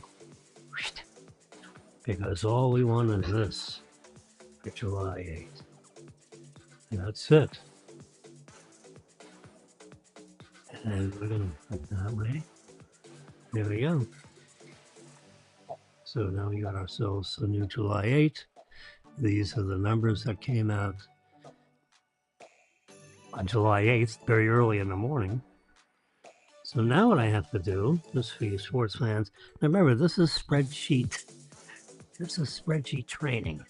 Because all we want is this for July 8th. And that's it. And we're gonna put it that way. There we go. So now we got ourselves a new July 8th. These are the numbers that came out on July 8th, very early in the morning. So now what I have to do, just for you sports fans, now remember this is spreadsheet. This is spreadsheet training.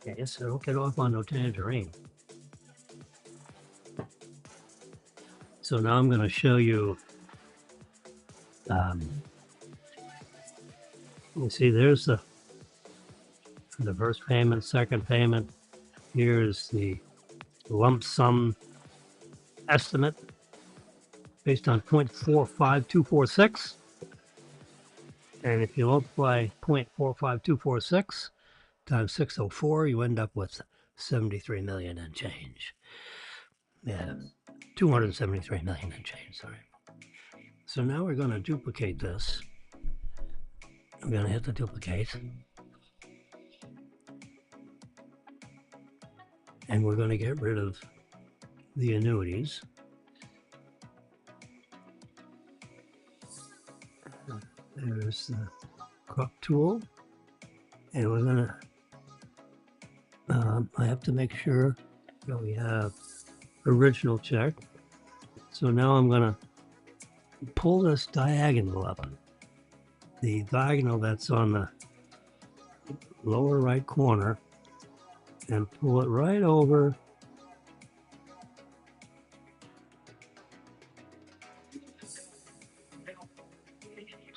Okay, so don't get off on no tangerine. So now I'm going to show you. You see, there's the first payment, second payment. Here's the lump sum estimate based on 0.45246. And if you multiply 0.45246 times 604, you end up with 73 million and change. Yeah, 273 million and change, sorry. So now we're going to duplicate this. I'm going to hit the duplicate. And we're going to get rid of the annuities. There's the crop tool. And we're going to, I have to make sure that we have original check. So now I'm going to pull this diagonal up. The diagonal that's on the lower right corner and pull it right over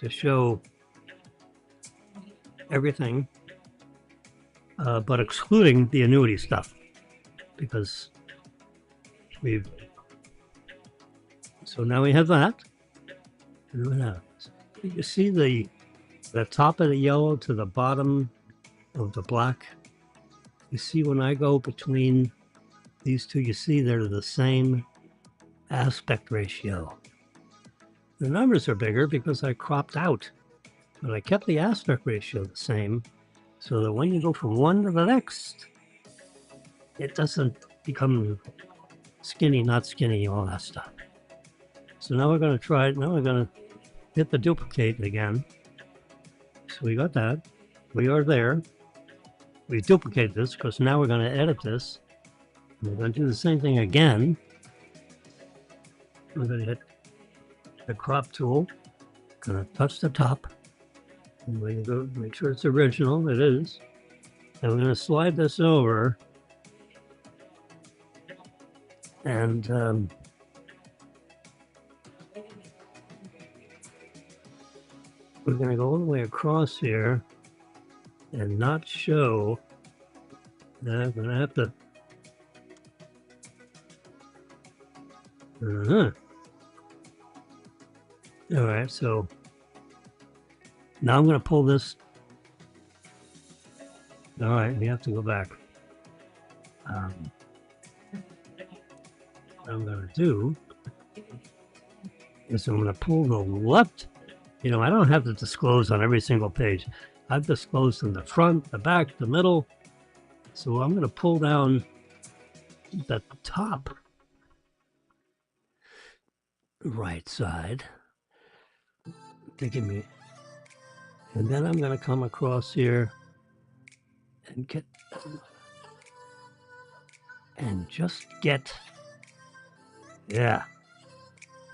to show everything, but excluding the annuity stuff, because so now we have that. And you see the top of the yellow to the bottom of the black. You see when I go between these two, you see they're the same aspect ratio. The numbers are bigger because I cropped out, but I kept the aspect ratio the same so that when you go from one to the next, it doesn't become skinny, not skinny, all that stuff. So now we're going to try it. Now we're going to hit the duplicate again. So we got that. We are there. We duplicate this because now we're going to edit this. We're going to do the same thing again. We're going to hit the crop tool. Going to touch the top. And we're going to go make sure it's original. It is. And we're going to slide this over. And we're going to go all the way across here and not show. Now I'm going to have to. All right, so now I'm going to pull this. All right, we have to go back. What I'm going to do is I'm going to pull the left. You know, I don't have to disclose on every single page. I've disclosed in the front, the back, the middle. So I'm going to pull down the top right side to give me, and then I'm going to come across here and get, and just get, yeah,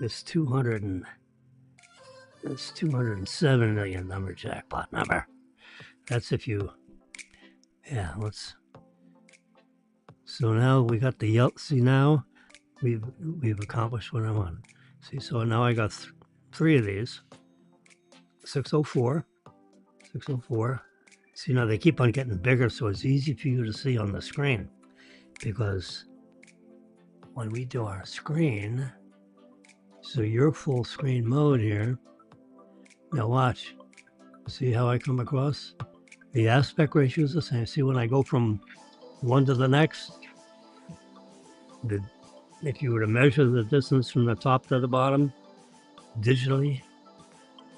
this 207 million number, jackpot number. That's if you, yeah, let's, so now we got the Yelp. See, now we've accomplished what I want. See, so now I got three of these. 604, 604. See, now they keep on getting bigger, so it's easy for you to see on the screen. Because when we do our screen, so your full screen mode here, now watch. See how I come across? The aspect ratio is the same. See, when I go from one to the next, if you were to measure the distance from the top to the bottom digitally,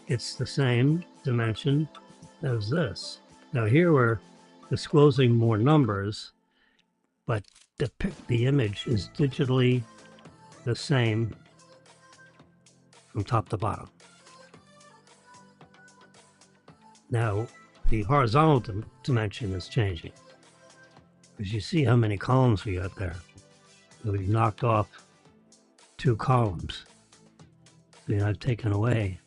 it's the same dimension as this. Now here we're disclosing more numbers, but the image is digitally the same from top to bottom. Now the horizontal dimension is changing, because you see how many columns we got there. We've knocked off 2 columns. See, I've taken away,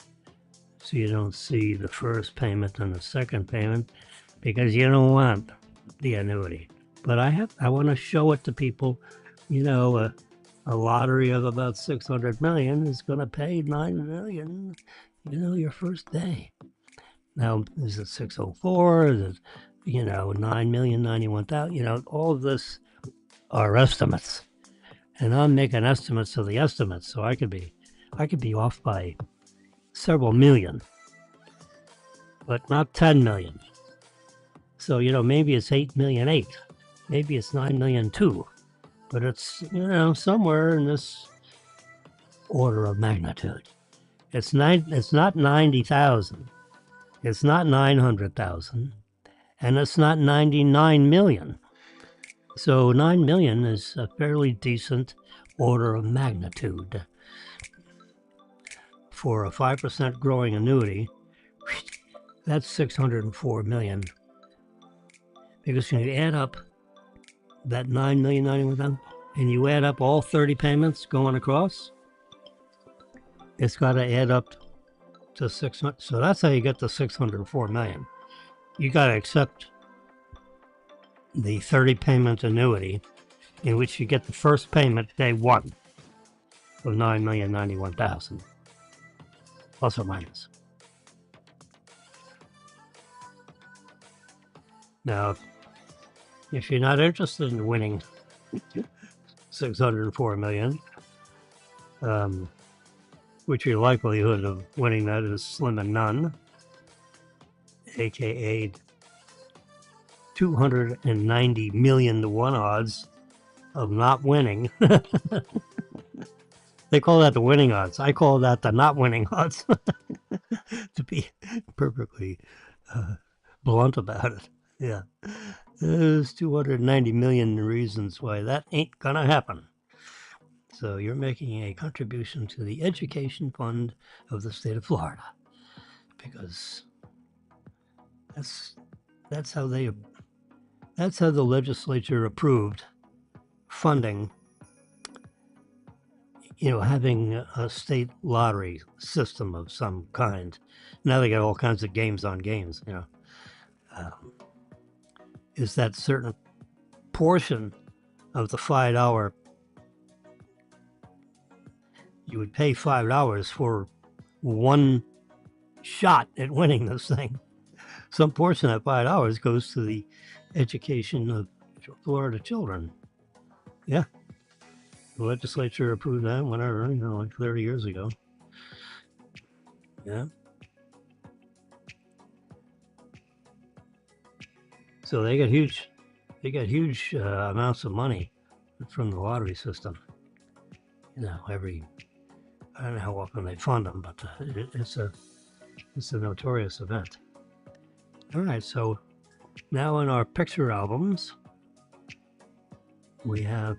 so you don't see the first payment and the second payment, because you don't want the annuity. But I want to show it to people. You know, a lottery of about 600 million is going to pay 9 million, you know, your first day. Now, is it 604? Is it, you know, 9,091,000? You know, all of this are estimates. And I'm making estimates of the estimates, so I could be off by several million, but not 10 million. So, you know, maybe it's 8,000,008, maybe it's 9,000,002, but it's, you know, somewhere in this order of magnitude. It's not 90,000, it's not 900,000, and it's not 99 million. So 9 million is a fairly decent order of magnitude. For a 5% growing annuity, that's 604 million. Because when you add up that 9,091,000 and you add up all 30 payments going across, it's got to add up to 600. So that's how you get to 604 million. You got to accept the 30 payment annuity, in which you get the first payment day one of 9,091,000, plus or minus. Now, if you're not interested in winning 604 million, which your likelihood of winning that is slim and none, aka 290 million to 1 odds of not winning. They call that the winning odds. I call that the not winning odds, to be perfectly blunt about it. Yeah. There's 290 million reasons why that ain't gonna happen. So you're making a contribution to the education fund of the state of Florida, because that's how the legislature approved funding, you know, having a state lottery system of some kind. Now they got all kinds of games on games, you know. Is that certain portion of the $5, you would pay $5 for one shot at winning this thing. Some portion of that $5 goes to the education of Florida children. Yeah. The legislature approved that whenever, you know, like 30 years ago. Yeah. So they got huge they get huge amounts of money from the lottery system. You know, I don't know how often they fund them, but it's a notorious event. All right, so now in our picture albums, we have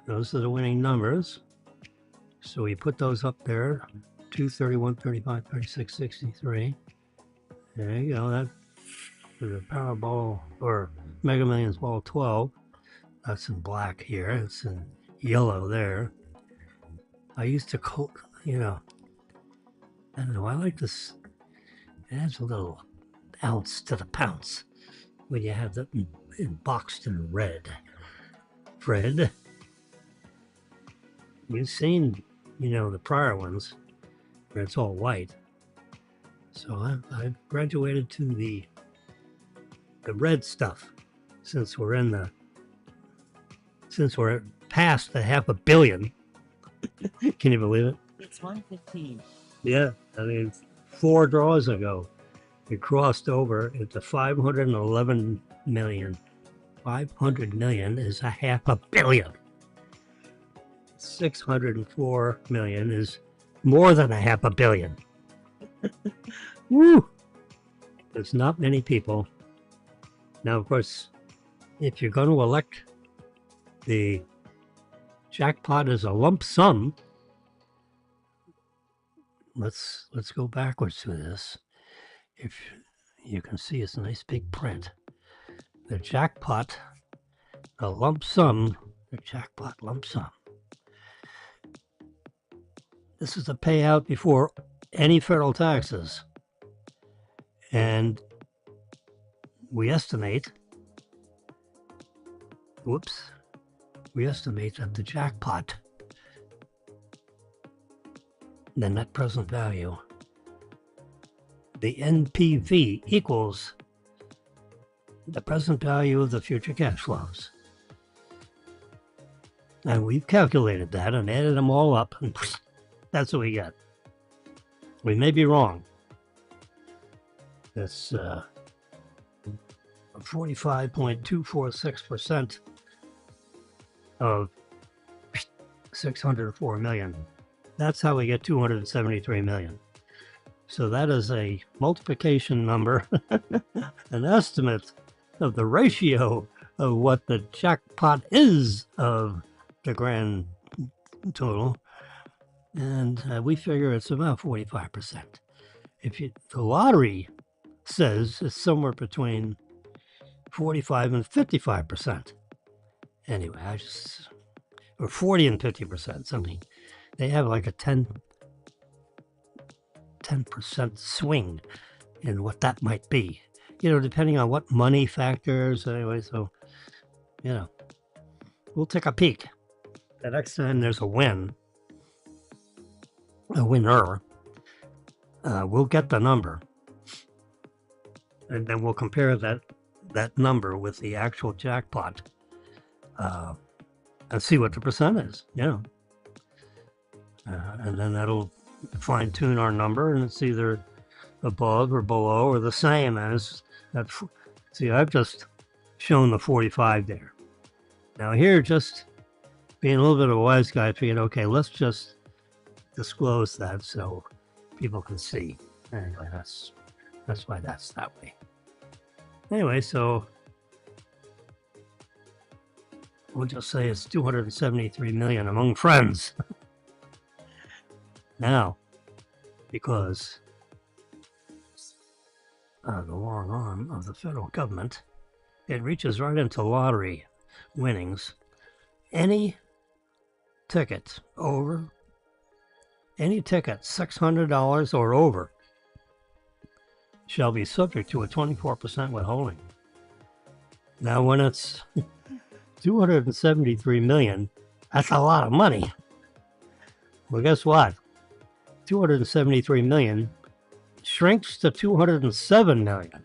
those are the winning numbers. So we put those up there, 2, 31, 35, 36, 63. There you go. That for the Powerball or Mega Millions Ball 12. That's in black here. It's in yellow there. I used to you know, I don't know. I like this. It adds a little ounce to the pounce when you have that boxed in red. Fred, you've seen, you know, the prior ones where it's all white. So I've graduated to the red stuff since we're past the $500 million. Can you believe it? It's 1:15. Yeah, I mean, 4 draws ago, it crossed over into 511 million. 500 million is $500 million. 604 million is more than $500 million. Woo! There's not many people. Now, of course, if you're going to elect the jackpot as a lump sum, let's go backwards to this. If you can see, it's a nice big print. The jackpot, a lump sum, the jackpot lump sum. This is a payout before any federal taxes. And we estimate that the jackpot, the net present value, the NPV equals the present value of the future cash flows. And we've calculated that and added them all up, and that's what we get. We may be wrong. That's 45.246% of 604 million. That's how we get 273 million. So that is a multiplication number, an estimate of the ratio of what the jackpot is of the grand total. And we figure it's about 45%. The lottery says it's somewhere between 45 and 55%. Anyway, or 40 and 50%, something. They have like a 10% swing in what that might be, you know, depending on what money factors. Anyway, so, you know, we'll take a peek. The next time there's a winner, we'll get the number. And then we'll compare that number with the actual jackpot and see what the percent is, you know. And then that'll fine-tune our number, and it's either above or below or the same as that. See, I've just shown the 45 there. Now here, just being a little bit of a wise guy, I figured, okay, let's just disclose that so people can see. Anyway, that's why that's that way. Anyway, so we'll just say it's 273 million among friends. Now, because the long arm of the federal government, it reaches right into lottery winnings. Any ticket $600 or over shall be subject to a 24% withholding. Now, when it's 273 million, that's a lot of money. Well, guess what? 273 million shrinks to 207 million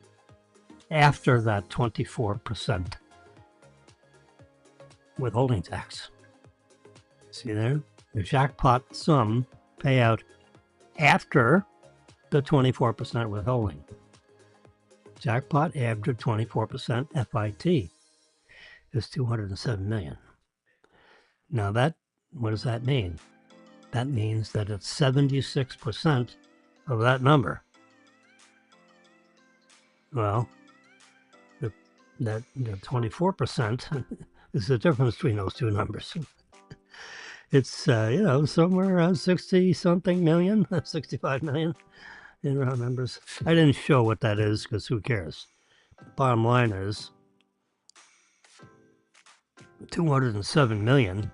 after that 24% withholding tax. See there? The jackpot sum payout after the 24% withholding. Jackpot after 24% FIT is 207 million. Now what does that mean? That means that it's 76% of that number. Well, the 24% is the difference between those two numbers. It's somewhere around 60 something million, 65 million in round numbers. I didn't show what that is because who cares? Bottom line is 207 million.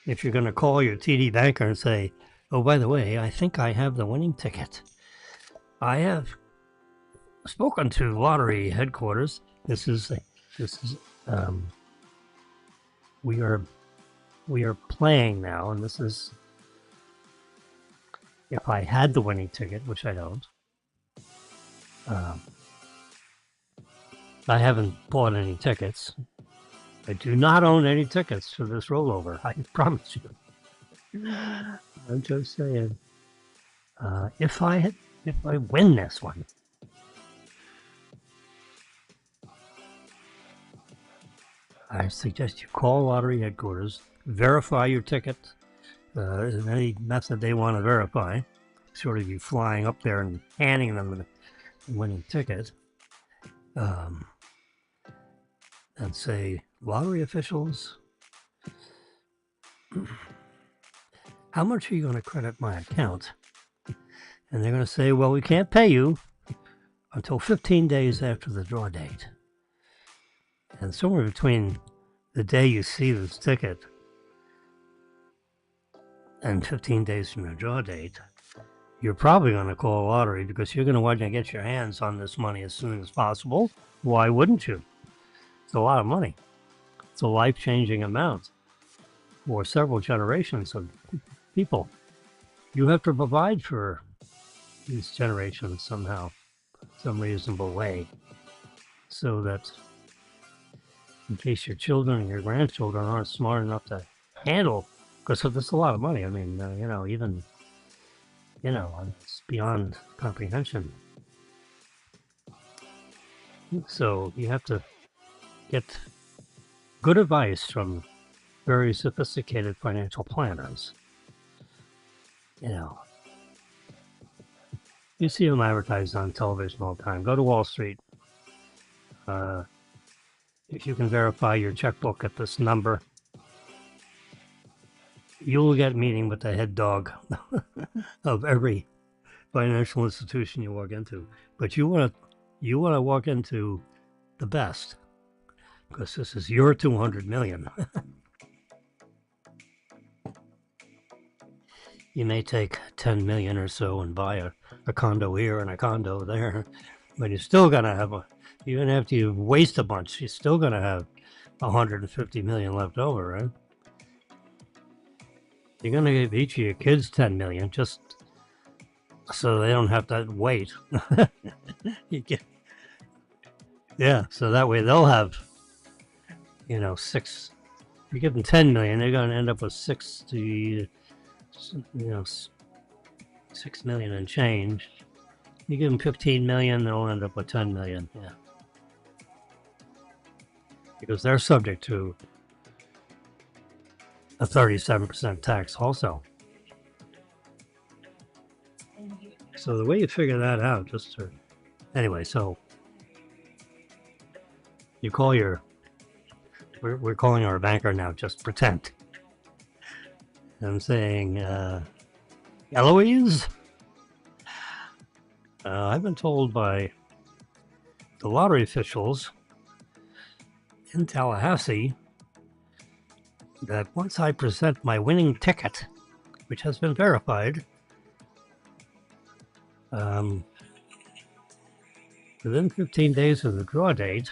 If you're going to call your TD banker and say, "Oh, by the way, I think I have the winning ticket. I have spoken to lottery headquarters. We are playing now, and this is if I had the winning ticket, which I don't. I haven't bought any tickets. I do not own any tickets for this rollover. I promise you. I'm just saying. If I win this one, I suggest you call lottery headquarters, verify your ticket in any method they want to verify. Sort of you flying up there and handing them the winning ticket, and say, lottery officials, how much are you going to credit my account? And they're going to say, well, we can't pay you until 15 days after the draw date. And somewhere between the day you see this ticket and 15 days from the draw date, you're probably going to call a lottery because you're going to want to get your hands on this money as soon as possible. Why wouldn't you? It's a lot of money. It's a life-changing amount for several generations of people. You have to provide for these generations somehow, some reasonable way, so that in case your children and your grandchildren aren't smart enough to handle, because it's a lot of money. I mean, it's beyond comprehension. So you have to get good advice from very sophisticated financial planners. You see them advertised on television all the time. Go to Wall Street. If you can verify your checkbook at this number, you'll get a meeting with the head dog of every financial institution you walk into. But you want to walk into the best, because this is your 200 million. You may take 10 million or so and buy a condo here and a condo there, but you're still going to have even after you waste a bunch, you're still going to have 150 million left over, right? You're going to give each of your kids 10 million just so they don't have to wait. So that way they'll have, 6. If you give them 10 million, they're going to end up with 6 million and change. You give them 15 million, they'll end up with 10 million. Yeah. Because they're subject to a 37% tax also. So the way you figure that out, anyway, so you call we're calling our banker now, just pretend. I'm saying, Eloise, I've been told by the lottery officials in Tallahassee that once I present my winning ticket, which has been verified, within 15 days of the draw date,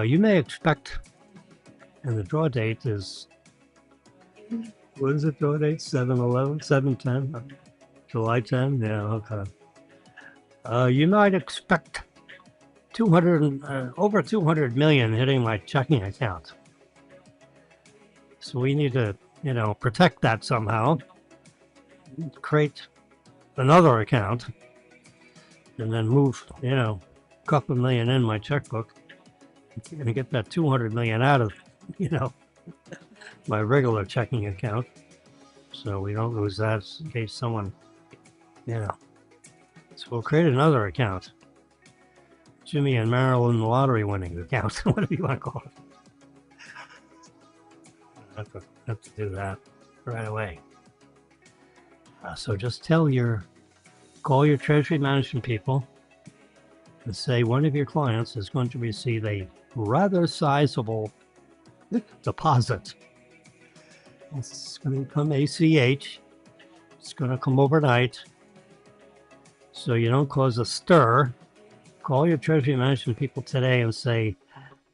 you may expect, and the draw date is, what is it, draw date? 7/11, 7/10, July 10? Yeah, okay. You might expect over 200 million hitting my checking account. So we need to, protect that somehow. Create another account and then move, a couple million in my checkbook, I'm gonna get that 200 million out of, you know, my regular checking account, so we don't lose that in case someone, you know. So we'll create another account, Jimmy and Marilyn lottery winning account, whatever you want to call it. Have to do that right away. So just call your treasury management people and say one of your clients is going to receive a rather sizable deposit. It's going to come ACH. It's going to come overnight. So you don't cause a stir. Call your treasury management people today and say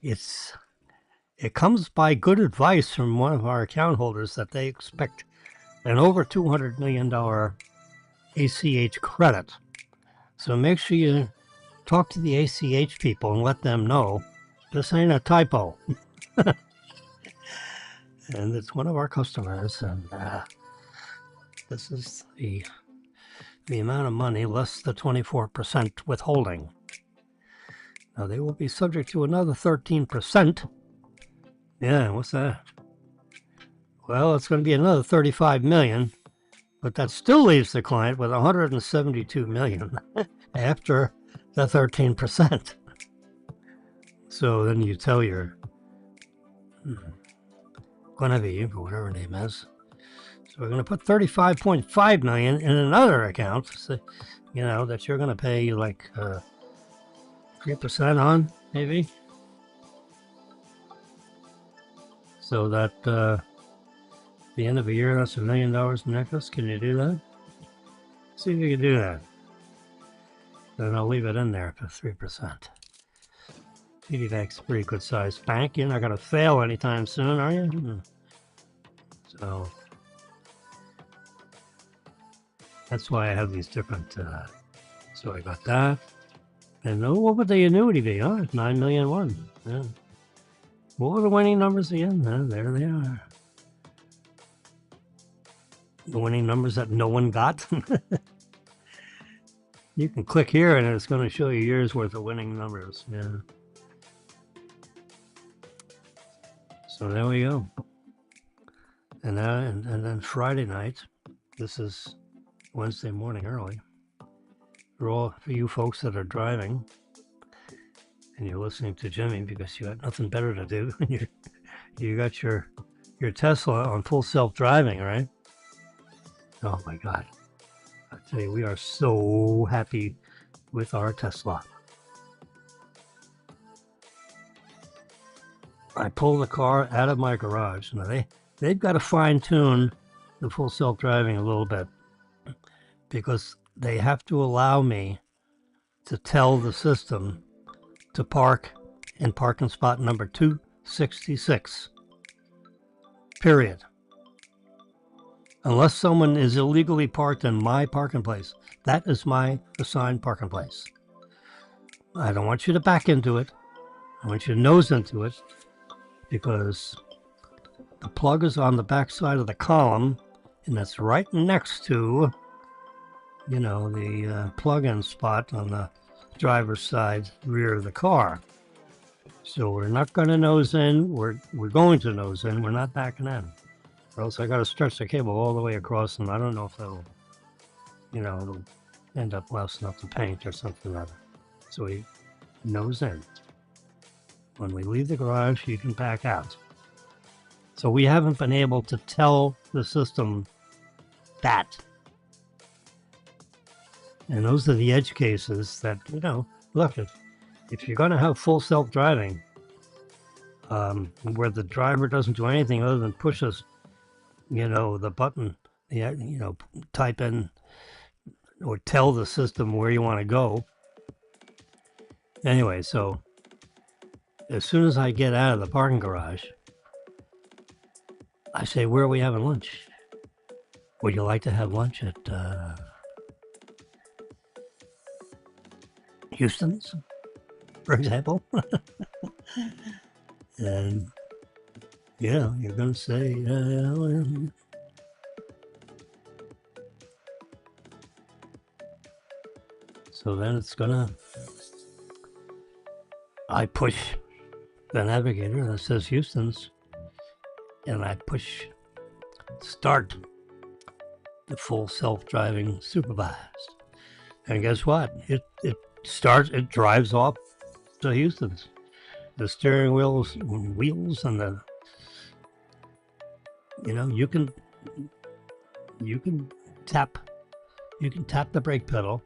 it comes by good advice from one of our account holders that they expect an over $200 million ACH credit. So make sure you talk to the ACH people and let them know this ain't a typo. And it's one of our customers, and this is the amount of money less the 24% withholding. Now they will be subject to another 13%. Yeah, what's that? Well, it's going to be another 35 million, but that still leaves the client with 172 million after the 13%. So then you tell your Guinevere, or whatever her name is. So we're going to put 35.5 million in another account, so, that you're going to pay like 3% on, maybe. So that the end of the year, that's $1 million in necklace. Can you do that? See if you can do that. Then I'll leave it in there for 3%. TD Bank's a pretty good sized bank. You're not going to fail anytime soon, are you? So that's why I have these different. So I got that. And what would the annuity be? Oh, it's 9 million one. Yeah. What were the winning numbers again? There they are. The winning numbers that no one got. You can click here and it's going to show you years worth of winning numbers. Yeah. So there we go. And then Friday night, this is Wednesday morning early. For you folks that are driving and you're listening to Jimmy because you got nothing better to do, you got your Tesla on full self-driving, right? Oh my God. I tell you, we are so happy with our Tesla. I pull the car out of my garage. Now they've got to fine-tune the full self-driving a little bit because they have to allow me to tell the system to park in parking spot number 266. Period. Unless someone is illegally parked in my parking place. That is my assigned parking place. I don't want you to back into it. I want you to nose into it because the plug is on the back side of the column and that's right next to, the plug-in spot on the driver's side rear of the car. So we're not going to nose in. We're going to nose in. We're not backing in. Or else I got to stretch the cable all the way across, and I don't know if that'll, it'll end up lasting up the paint or something like that. So we nose in. When we leave the garage, you can back out. So we haven't been able to tell the system that. And those are the edge cases that, look, if you're going to have full self-driving, where the driver doesn't do anything other than pushes, the button, type in or tell the system where you want to go. Anyway, so as soon as I get out of the parking garage, I say, where are we having lunch? Would you like to have lunch at Houston's, for example? And, you're going to say, So then it's gonna, I push the navigator that says Houston's, and I push start the full self-driving supervised. And guess what? It starts, it drives off to Houston's. The steering wheels and the, you can tap the brake pedal.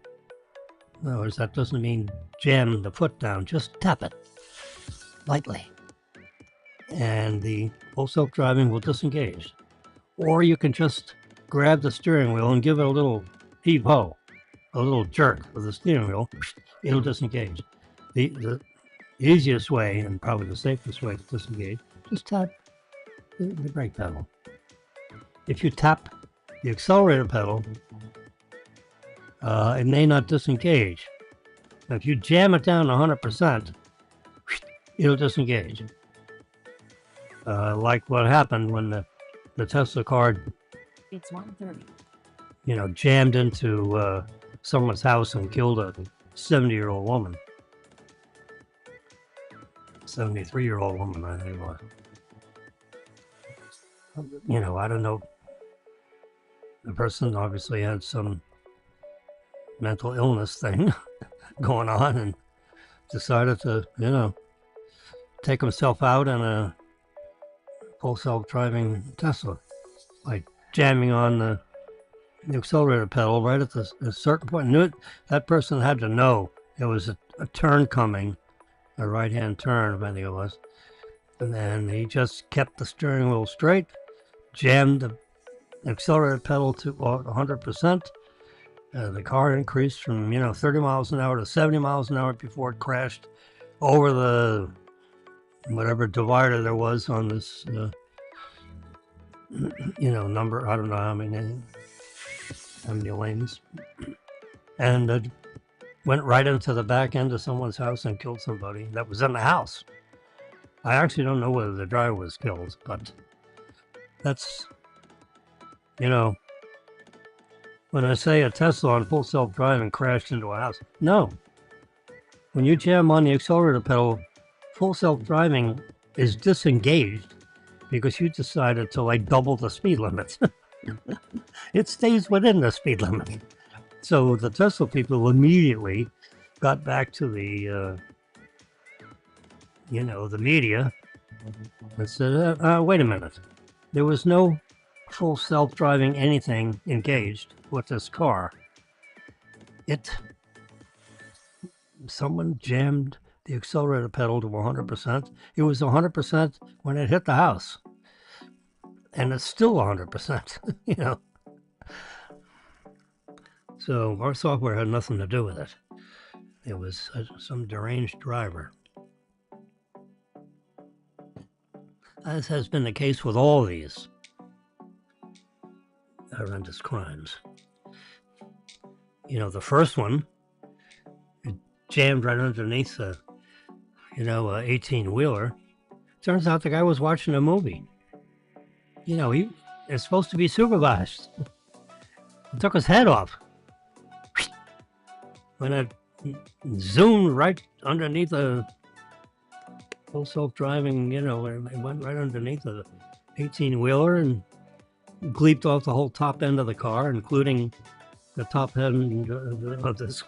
In other words, that doesn't mean jam the foot down, just tap it lightly. And the full self-driving will disengage. Or you can just grab the steering wheel and give it a little heave-ho, a little jerk with the steering wheel, it'll disengage. The easiest way, and probably the safest way to disengage, just tap the brake pedal. If you tap the accelerator pedal, it may not disengage. Now, if you jam it down to 100%, it'll disengage. Like what happened when the Tesla car, It's 1:30. Jammed into someone's house and killed a 70-year-old woman. 73-year-old woman, I think it was. I don't know. The person obviously had some mental illness thing going on and decided to, take himself out in a full self-driving Tesla by jamming on the accelerator pedal right at a certain point. That person had to know there was a turn coming, a right-hand turn, I think it was. And then he just kept the steering wheel straight, jammed the accelerator pedal to 100%. The car increased from 30 miles an hour to 70 miles an hour before it crashed over the whatever divider there was on this number. I don't know how many lanes, and went right into the back end of someone's house and killed somebody that was in the house. I actually don't know whether the driver was killed, but that's when I say a Tesla on full self-driving crashed into a house, no. When you jam on the accelerator pedal, full self-driving is disengaged because you decided to double the speed limit. It stays within the speed limit. So the Tesla people immediately got back to the, the media and said, wait a minute. There was no full self-driving anything engaged with this car. Someone jammed the accelerator pedal to 100%. It was 100% when it hit the house. And it's still 100%, So our software had nothing to do with it. It was some deranged driver. As has been the case with all these horrendous crimes. The first one, it jammed right underneath a 18-wheeler. Turns out the guy was watching a movie. It's supposed to be supervised. It took his head off. When it zoomed right underneath a full self-driving, it went right underneath the 18-wheeler and gleeped off the whole top end of the car, including the top end of this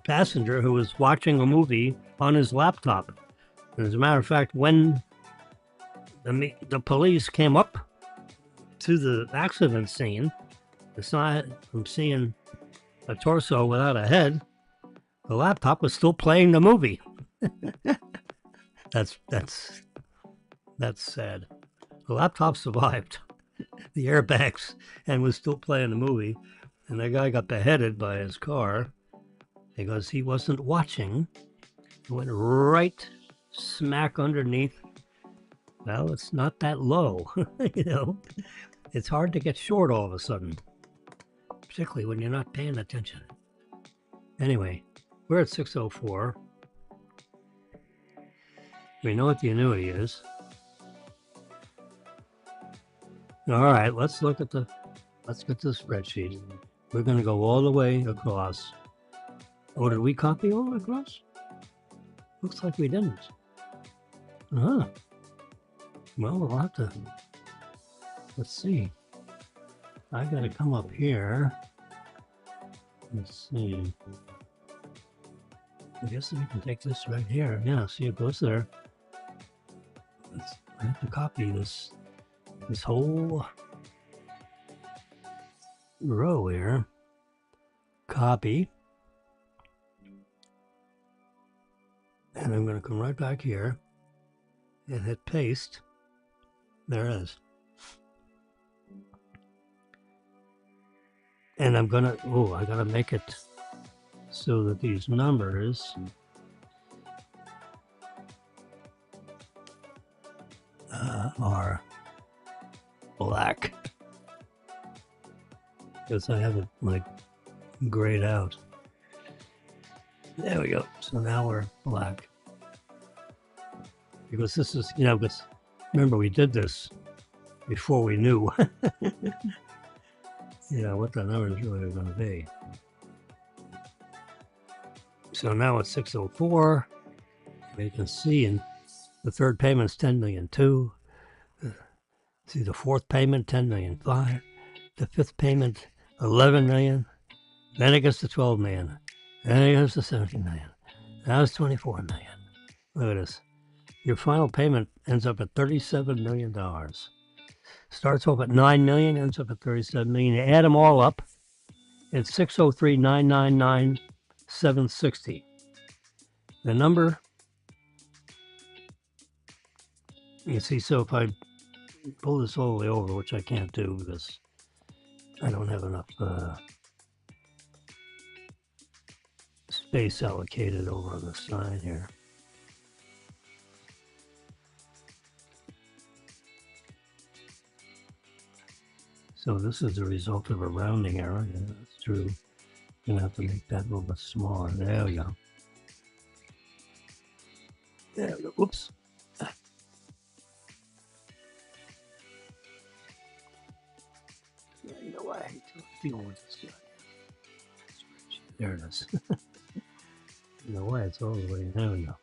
passenger who was watching a movie on his laptop. And as a matter of fact, when the police came up to the accident scene, aside from seeing a torso without a head, the laptop was still playing the movie. That's sad. The laptop survived the airbags and was still playing the movie, and the guy got beheaded by his car because he wasn't watching. He went right smack underneath. Well, it's not that low, It's hard to get short all of a sudden, particularly when you're not paying attention. Anyway, we're at 604. We know what the annuity is. All right, let's get the spreadsheet. We're going to go all the way across Oh, did we copy all across? Looks like we didn't. Huh. Well, we'll have to. Let's see. I gotta come up here. Let's see. I guess we can take this right here. Yeah, see it goes there. I have to copy this whole row here. Copy. And I'm going to come right back here and hit paste. There it is. And I'm going to, I got to make it so that these numbers are black. Because I have it like grayed out. There we go. So now we're black. Because this is, because remember we did this before we knew, what the numbers really are going to be. So now it's 604. You can see in the third payment is 10,000,002. See the fourth payment, 10,000,005. The fifth payment, 11 million. Then it gets to 12 million. Then it goes to 17 million. Now it's 24 million. Look at this. Your final payment ends up at $37 million. Starts off at 9 million, ends up at 37 million. You add them all up, it's 603,999,760. The number, you see, so if I pull this all the way over, which I can't do because I don't have enough space allocated over on the side here. So this is the result of a rounding error. Yeah, that's true. Gonna have to make that a little bit smaller. There we go. There we go. Whoops. You know what? I hate to deal with this guy. There it is. You know why? It's all the way. There we go.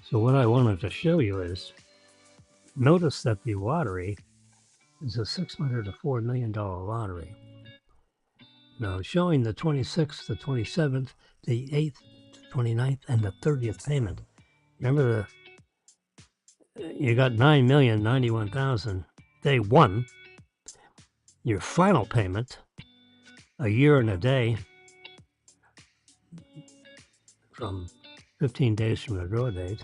So what I wanted to show you is, notice that the lottery is a $604 million lottery. Now showing the 26th, the 27th, the 8th, the 29th, and the 30th payment. Remember you got 9,091,000 day one. Your final payment, a year and a day from 15 days from the draw date.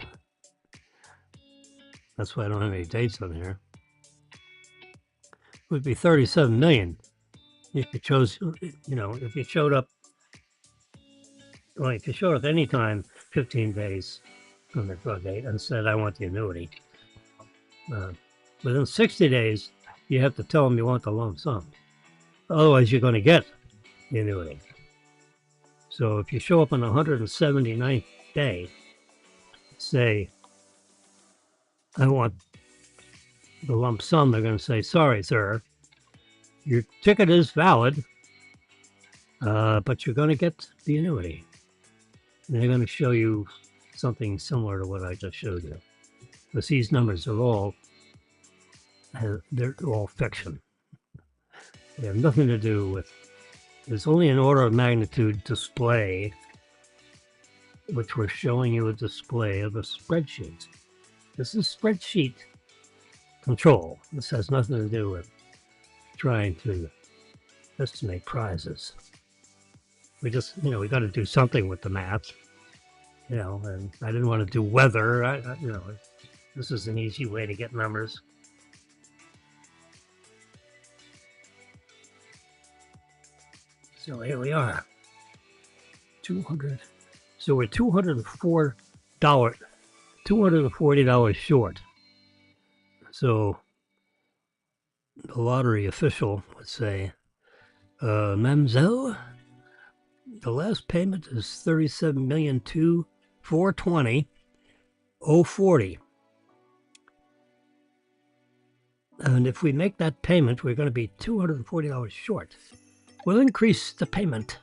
That's why I don't have any dates on here. Would be 37 million if you chose, if you showed up, if you showed up anytime 15 days from the draw date and said, I want the annuity. Within 60 days, you have to tell them you want the lump sum. Otherwise, you're going to get the annuity. So if you show up on the 179th day, say, I want the lump sum, they're going to say, sorry, sir, your ticket is valid, but you're going to get the annuity. And they're going to show you something similar to what I just showed you. Because these numbers are all, they're all fiction. They have nothing to do with, there's only an order of magnitude display, which we're showing you a display of a spreadsheet. This is spreadsheet control. This has nothing to do with trying to estimate prizes. We just, we got to do something with the math, and I didn't want to do weather. This is an easy way to get numbers. So here we are. 200. So we're $240 short. So the lottery official would say, Mamselle, the last payment is $37,420,040. And if we make that payment, we're going to be $240 short. will increase the payment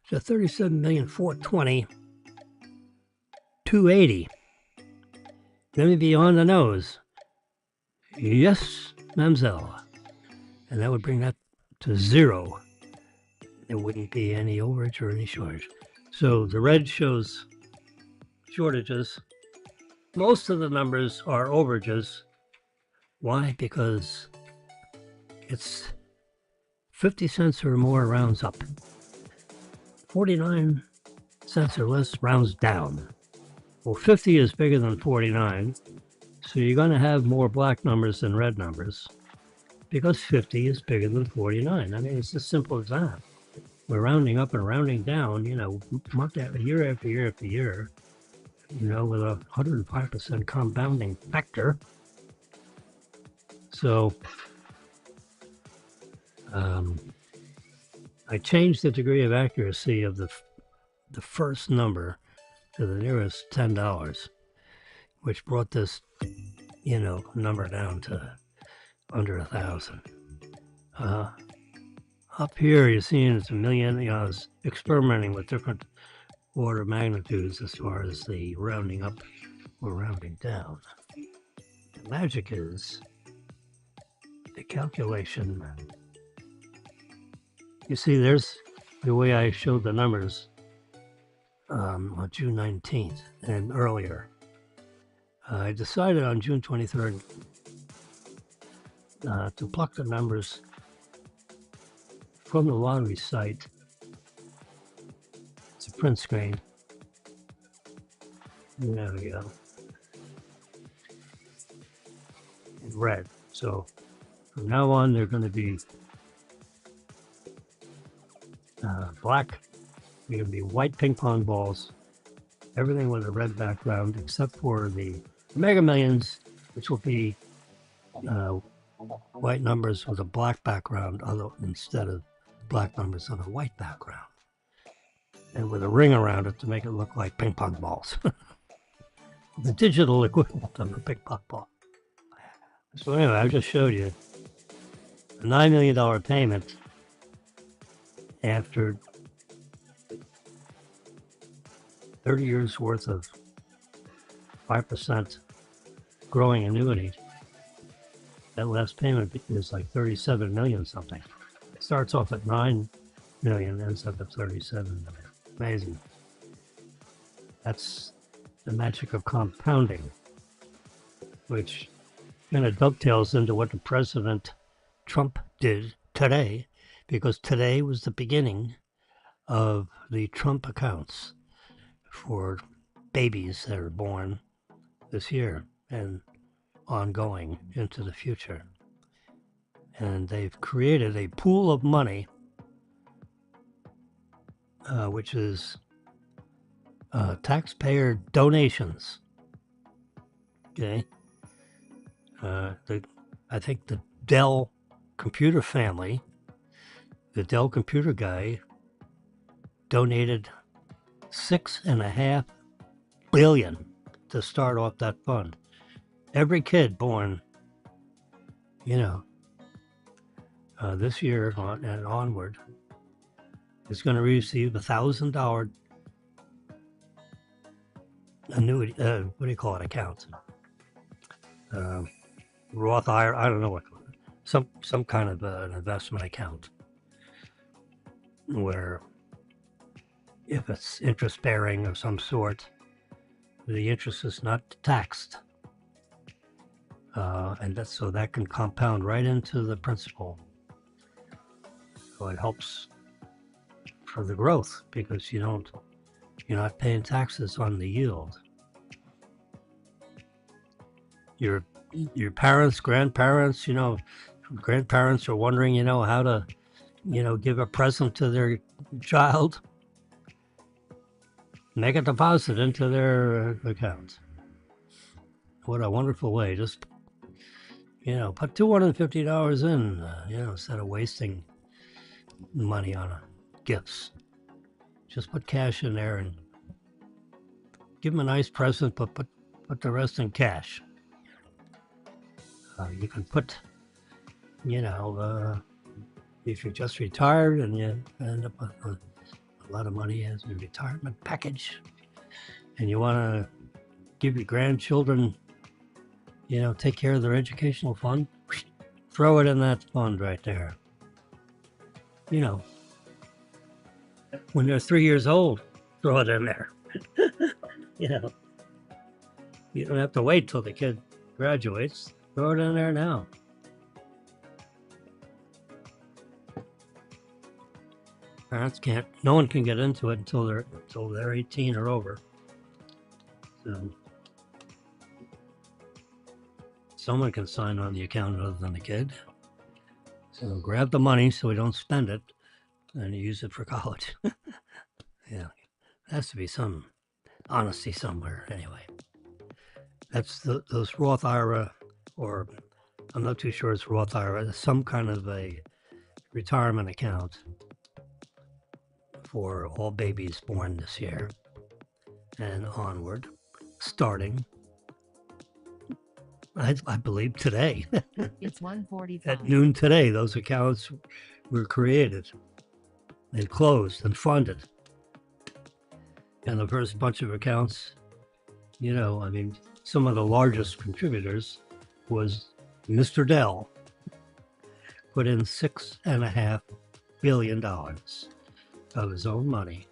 to $37,420,280. Let me be on the nose. Yes, mademoiselle. And that would bring that to zero. There wouldn't be any overage or any shortage. So the red shows shortages. Most of the numbers are overages. Why? Because it's 50 cents or more rounds up. 49 cents or less rounds down. Well, 50 is bigger than 49, so you're going to have more black numbers than red numbers because 50 is bigger than 49. I mean, it's as simple as that. We're rounding up and rounding down, month after year after year after year, with a 105% compounding factor. So I changed the degree of accuracy of the first number to the nearest $10, which brought this, number down to under 1,000. Up here, you're seeing it's a million. I was experimenting with different order of magnitudes as far as the rounding up or rounding down. The magic is the calculation. You see, there's the way I showed the numbers on June 19th and earlier. I decided on June 23rd to pluck the numbers from the lottery site. It's a print screen. There we go. In red. So from now on, they're going to be black. They're going to be white ping pong balls. Everything with a red background, except for the Mega Millions, which will be white numbers with a black background, instead of black numbers on a white background, and with a ring around it to make it look like ping pong balls. The digital equivalent of a ping pong ball. So anyway, I just showed you a $9 million payment after 30 years worth of 5% growing annuity. That last payment is like 37 million something. It starts off at 9 million, ends up at 37 million. Amazing. That's the magic of compounding, which kind of dovetails into what the President Trump did today, because today was the beginning of the Trump accounts for babies that are born this year and ongoing into the future. And they've created a pool of money, which is taxpayer donations. Okay. I think the Dell computer family, the Dell computer guy, donated $6.5 billion to start off that fund. Every kid born, this year and onward is going to receive $1,000 annuity. What do you call it? Account. Roth IRA. I don't know what. Some kind of an investment account where, if it's interest bearing of some sort, the interest is not taxed. And so that can compound right into the principal. So it helps for the growth because you're not paying taxes on the yield. Your parents, grandparents, grandparents are wondering, how to, give a present to their child. Make a deposit into their account. What a wonderful way. Just, put $250 in, instead of wasting money on gifts. Just put cash in there and give them a nice present, but put the rest in cash. You can put, if you're just retired and you end up with a lot of money as a retirement package, and you want to give your grandchildren, take care of their educational fund, throw it in that fund right there. When they're 3 years old, throw it in there. you know, you don't have to wait till the kid graduates. Throw it in there now. Parents can't. No one can get into it until they're 18 or over. So someone can sign on the account other than the kid. So grab the money so we don't spend it, and use it for college. Yeah, there has to be some honesty somewhere. Anyway, that's those Roth IRA, or I'm not too sure it's Roth IRA. Some kind of a retirement account for all babies born this year and onward, starting, I believe, today. It's 1:45. At noon today, those accounts were created and closed and funded. And the first bunch of accounts, some of the largest contributors was Mr. Dell, put in $6.5 billion of his own money,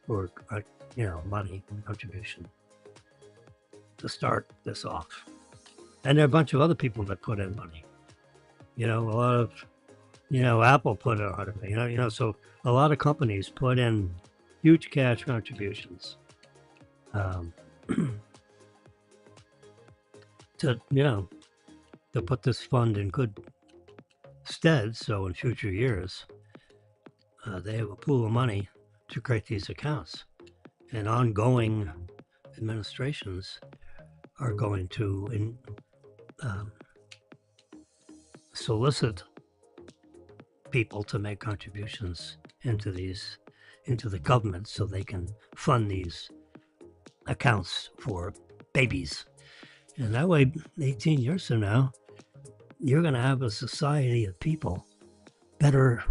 or money contribution to start this off. And there are a bunch of other people that put in money. A lot of, Apple put in $100 million. So a lot of companies put in huge cash contributions to put this fund in good stead. So in future years, they have a pool of money to create these accounts, and ongoing administrations are going to solicit people to make contributions into the government so they can fund these accounts for babies. And that way, 18 years from now, you're going to have a society of people that are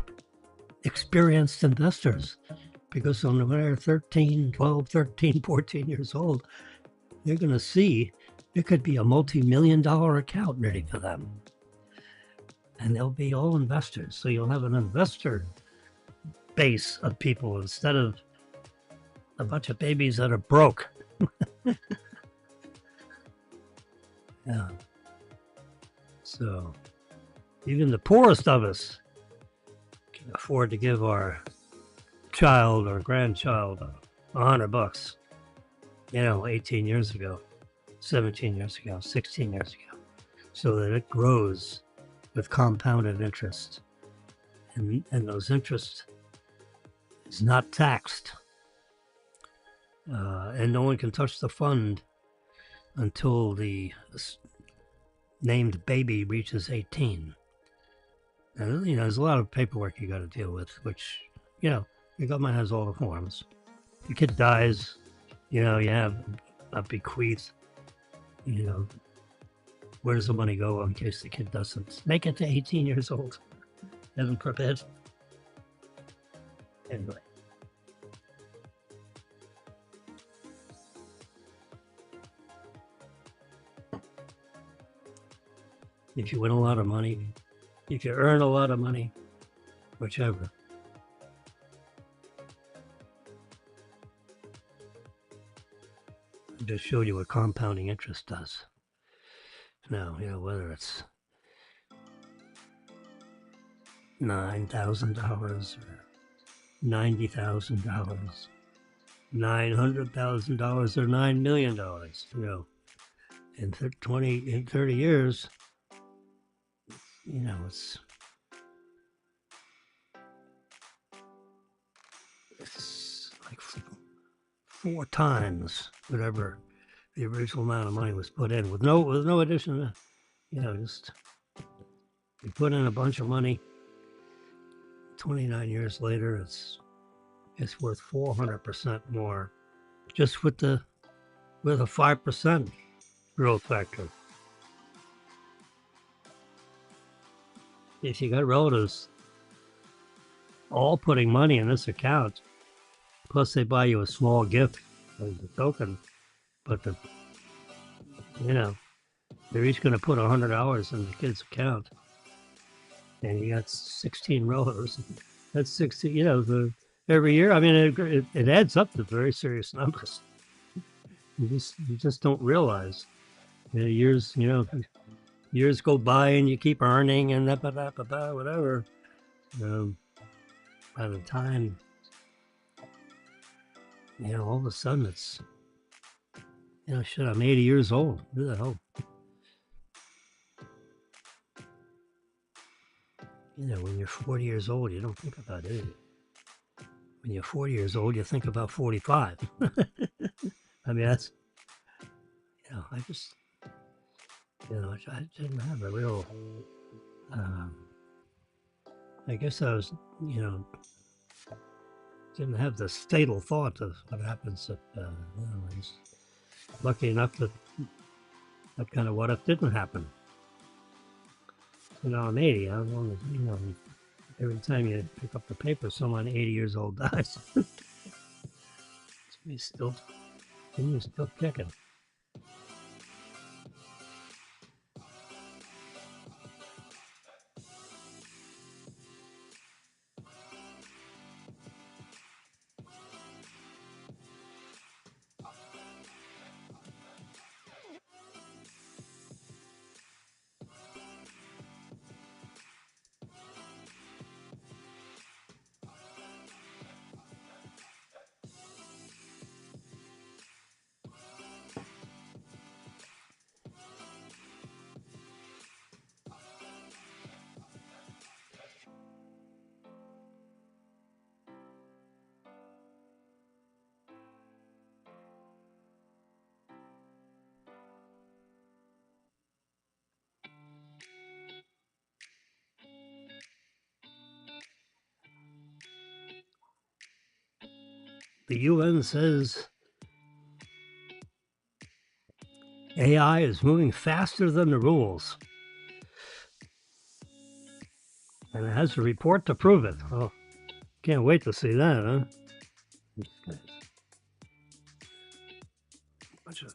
experienced investors, because when they're 12, 13, 14 years old, they're going to see it could be a multi-million-dollar account ready for them. And they'll be all investors. So you'll have an investor base of people instead of a bunch of babies that are broke. Yeah. So even the poorest of us can afford to give our child or grandchild $100, 18 years ago, 17 years ago, 16 years ago, so that it grows with compounded interest. And those interest is not taxed. And no one can touch the fund until the named baby reaches 18. And, there's a lot of paperwork you got to deal with, which, the government has all the forms. The kid dies, you have a bequeath, where does the money go in case the kid doesn't make it to 18 years old? Heaven forbid. Anyway. If you win a lot of money, if you earn a lot of money, whichever. I just showed you what compounding interest does. Now, whether it's $9,000 or $90,000, $900,000 or $9 million, in 30 years, it's like 4 times whatever the original amount of money was put in, with no addition to, just you put in a bunch of money. 29 years later, it's worth 400% more, just with a 5% growth factor. if you got relatives all putting money in this account, plus they buy you a small gift as a token, but you know, they're each going to put $100 in the kid's account, and you got 16 relatives. That's 16. Every year. I mean, it adds up to very serious numbers. You just don't realize. Years go by and you keep earning and whatever. By the time, all of a sudden it's, shit, I'm 80 years old. Who the hell? When you're 40 years old, you don't think about it. When you're 40 years old, you think about 45. I mean, that's, I just, I didn't have a real, I guess I was, didn't have this fatal thought of what happens if, I was lucky enough that kind of what if didn't happen. I'm 80. I don't every time you pick up the paper, someone 80 years old dies. It's still kicking. The UN says AI is moving faster than the rules. And it has a report to prove it. Oh, can't wait to see that, huh? Bunch of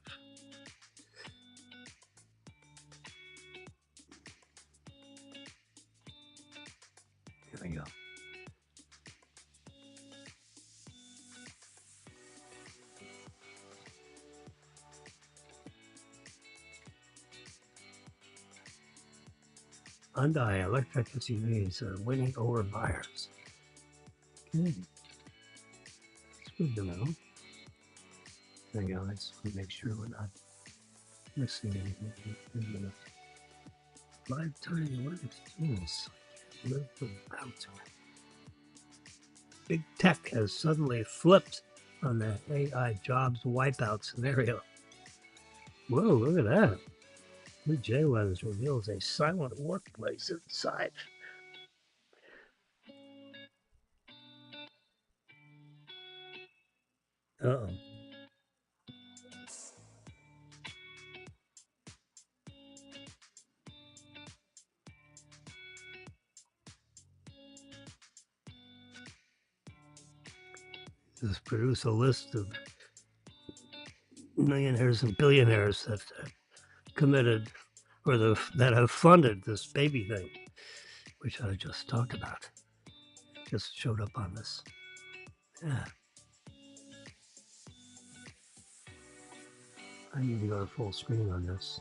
Here we go. Hyundai electric SUVs are winning over buyers. Okay. That's good to know. There you go. Let's make sure we're not missing anything. Lifetime life tools. Live without. Big tech has suddenly flipped on the AI jobs wipeout scenario. Whoa, look at that. New J-Lens reveals a silent workplace inside. Uh-oh. Just produce a list of millionaires and billionaires that committed or that have funded this baby thing, which I just talked about. Just showed up on this. Yeah. I need to go to full screen on this.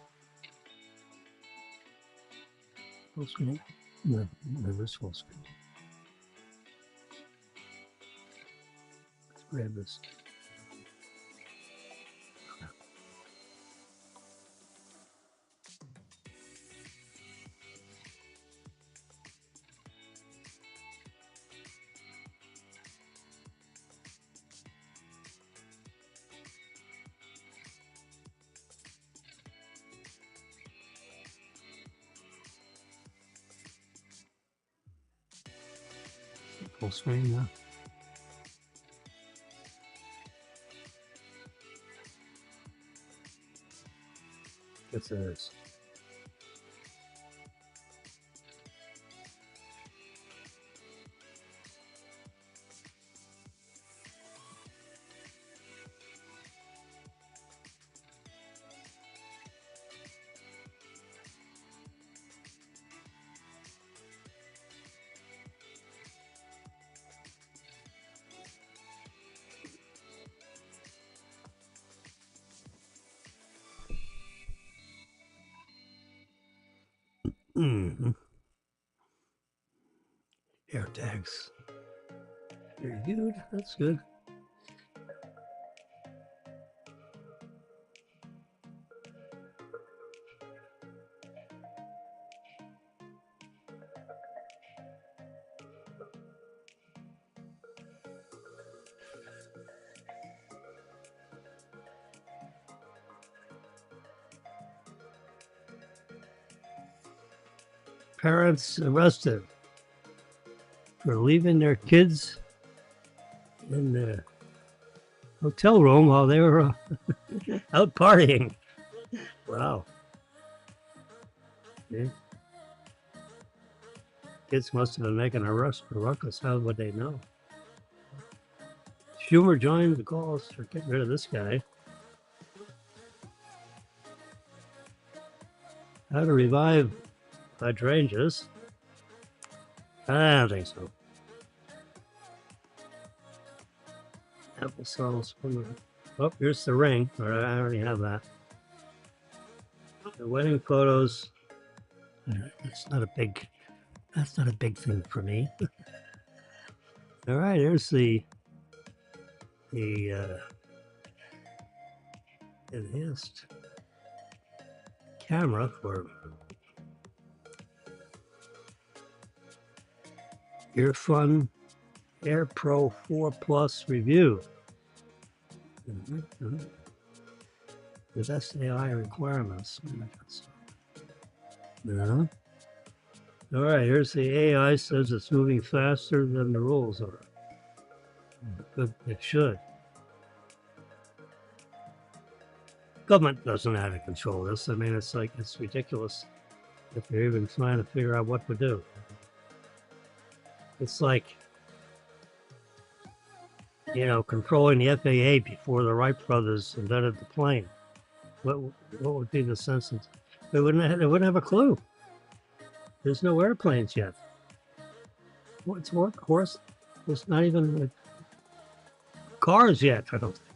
Full screen? No, there is full screen. Let's grab this. Full screen now. It says Mm-hmm. Air tags. Very good. That's good. Parents arrested for leaving their kids in the hotel room while they were out partying. Wow. Yeah. Kids must have been making a ruckus. How would they know? Schumer joined the calls for getting rid of this guy. How to revive hydrangeas? I don't think so. Applesauce. Oh, here's the ring. All right, I already have that. The wedding photos. That's not a big. That's not a big thing for me. All right, here's the enhanced camera for Earfun Air Pro 4 Plus review. With SAI requirements. No. All right, here's the AI says it's moving faster than the rules are. Good, it should. Government doesn't have to control this. I mean, it's like, it's ridiculous if they're even trying to figure out what to do. It's like, controlling the FAA before the Wright brothers invented the plane. What would be the sense? They wouldn't have a clue. There's no airplanes yet. What's horse? There's not even cars yet, I don't think.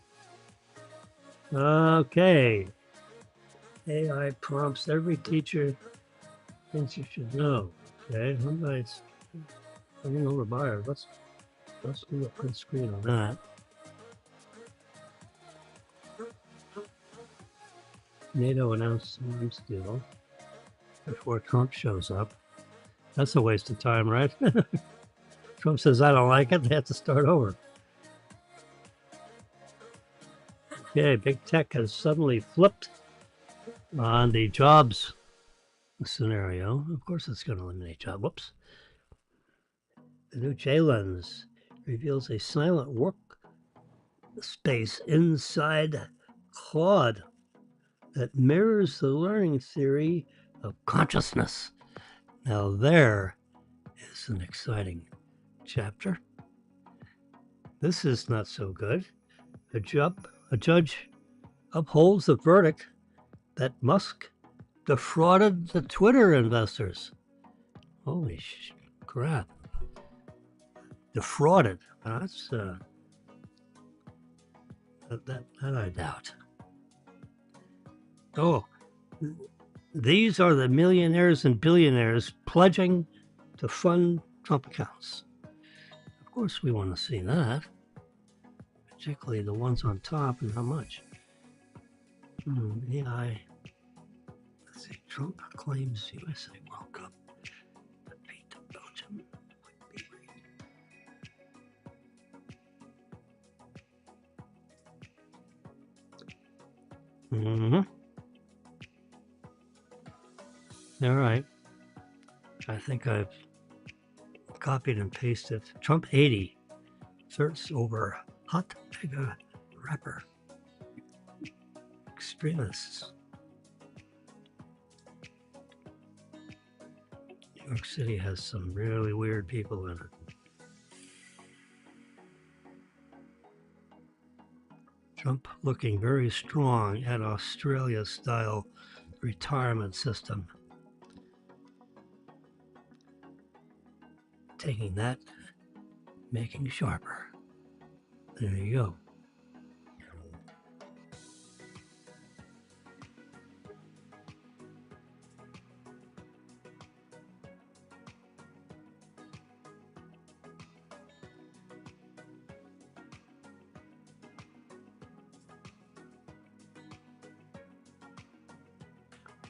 Okay. AI prompts every teacher thinks you should know. Okay, somebody's running over buyers. Let's do a print screen on that. NATO announced arms deal before Trump shows up. That's a waste of time, right? Trump says, I don't like it. They have to start over. Okay, big tech has suddenly flipped on the jobs scenario. Of course, it's going to eliminate jobs. Whoops. The new J-Lens reveals a silent work space inside Claude that mirrors the learning theory of consciousness. Now there is an exciting chapter. This is not so good. A judge upholds the verdict that Musk defrauded the Twitter investors. Holy crap. Defrauded. That's that I doubt. Oh, these are the millionaires and billionaires pledging to fund Trump accounts. Of course, we want to see that, particularly the ones on top and how much. AI. Let's see. Trump claims USA World Cup defeat Belgium. All right. I think I've copied and pasted. Trump 80 search over hot mega rapper extremists. New York City has some really weird people in it. Trump looking very strong at Australia-style retirement system. Taking that, making sharper. There you go.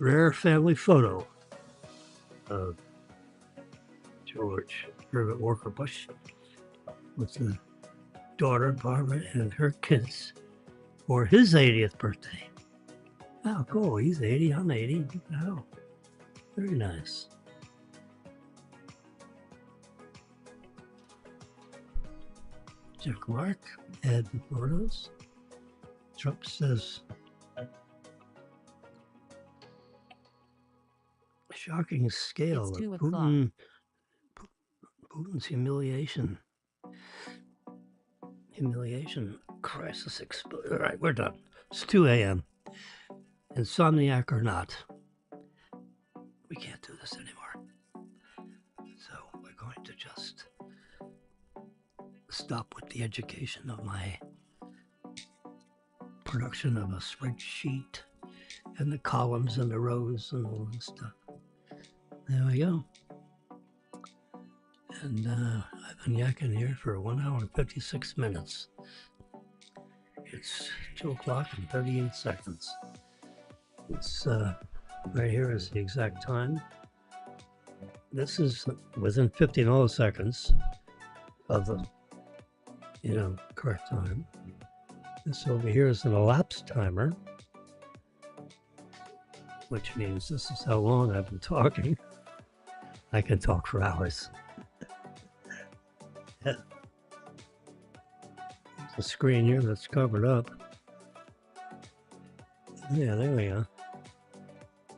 rare family photo of George Herbert Walker Bush with the daughter Barbara and her kids for his 80th birthday. Oh, cool. He's 80. I'm 80. Wow. Very nice. Jeff Clark, Ed photos. Trump says, shocking scale It's of 2 o'clock. Putin's humiliation crisis. All right, we're done. It's 2 a.m. Insomniac or not, we can't do this anymore. So we're going to just stop with the education of my production of a spreadsheet and the columns and the rows and all this stuff. There we go. And I've been yakking here for 1 hour and 56 minutes. It's 2 o'clock and 38 seconds. It's right here is the exact time. This is within 50 milliseconds of the, correct time. This over here is an elapsed timer, which means this is how long I've been talking. I can talk for hours. Yeah. The screen here that's covered up. Yeah, there we go.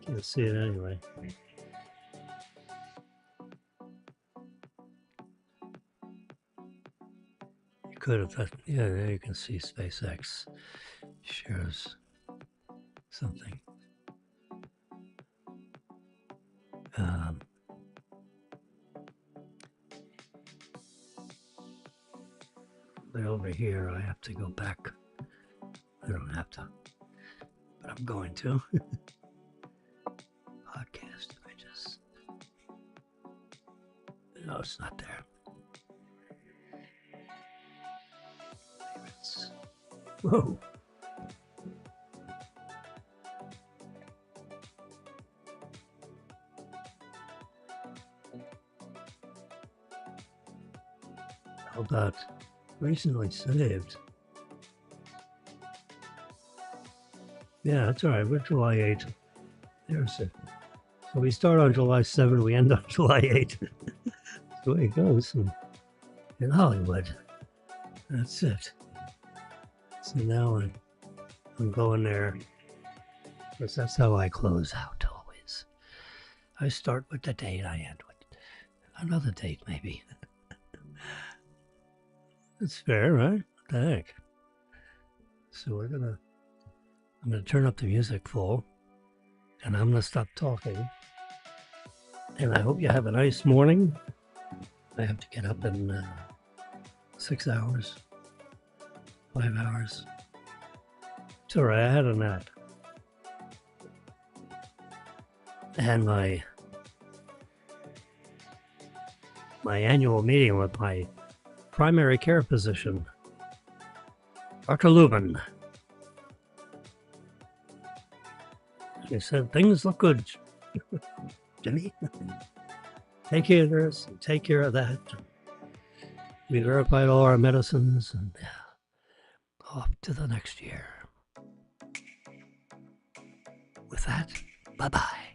Can't see it anyway. You could have, yeah, there you can see SpaceX shares something. But over here, I have to go back. I don't have to, but I'm going to. Podcast images. No, it's not there. Favorites. Whoa. How about recently saved? Yeah, that's all right. We're July 8th. There's it. So we start on July 7th, we end on July 8th. That's the way it goes in Hollywood. That's it. So now I'm going there, because that's how I close out always. I start with the date, I end with another date maybe. That's fair, right? What the heck? So I'm gonna turn up the music full, and I'm gonna stop talking. And I hope you have a nice morning. I have to get up in 6 hours, 5 hours. It's all right, I had a nap. And my annual meeting with my primary care physician, Dr. Lubin. He said, things look good, Jimmy. Take care of this and take care of that. We verified all our medicines and off to the next year. With that, bye-bye.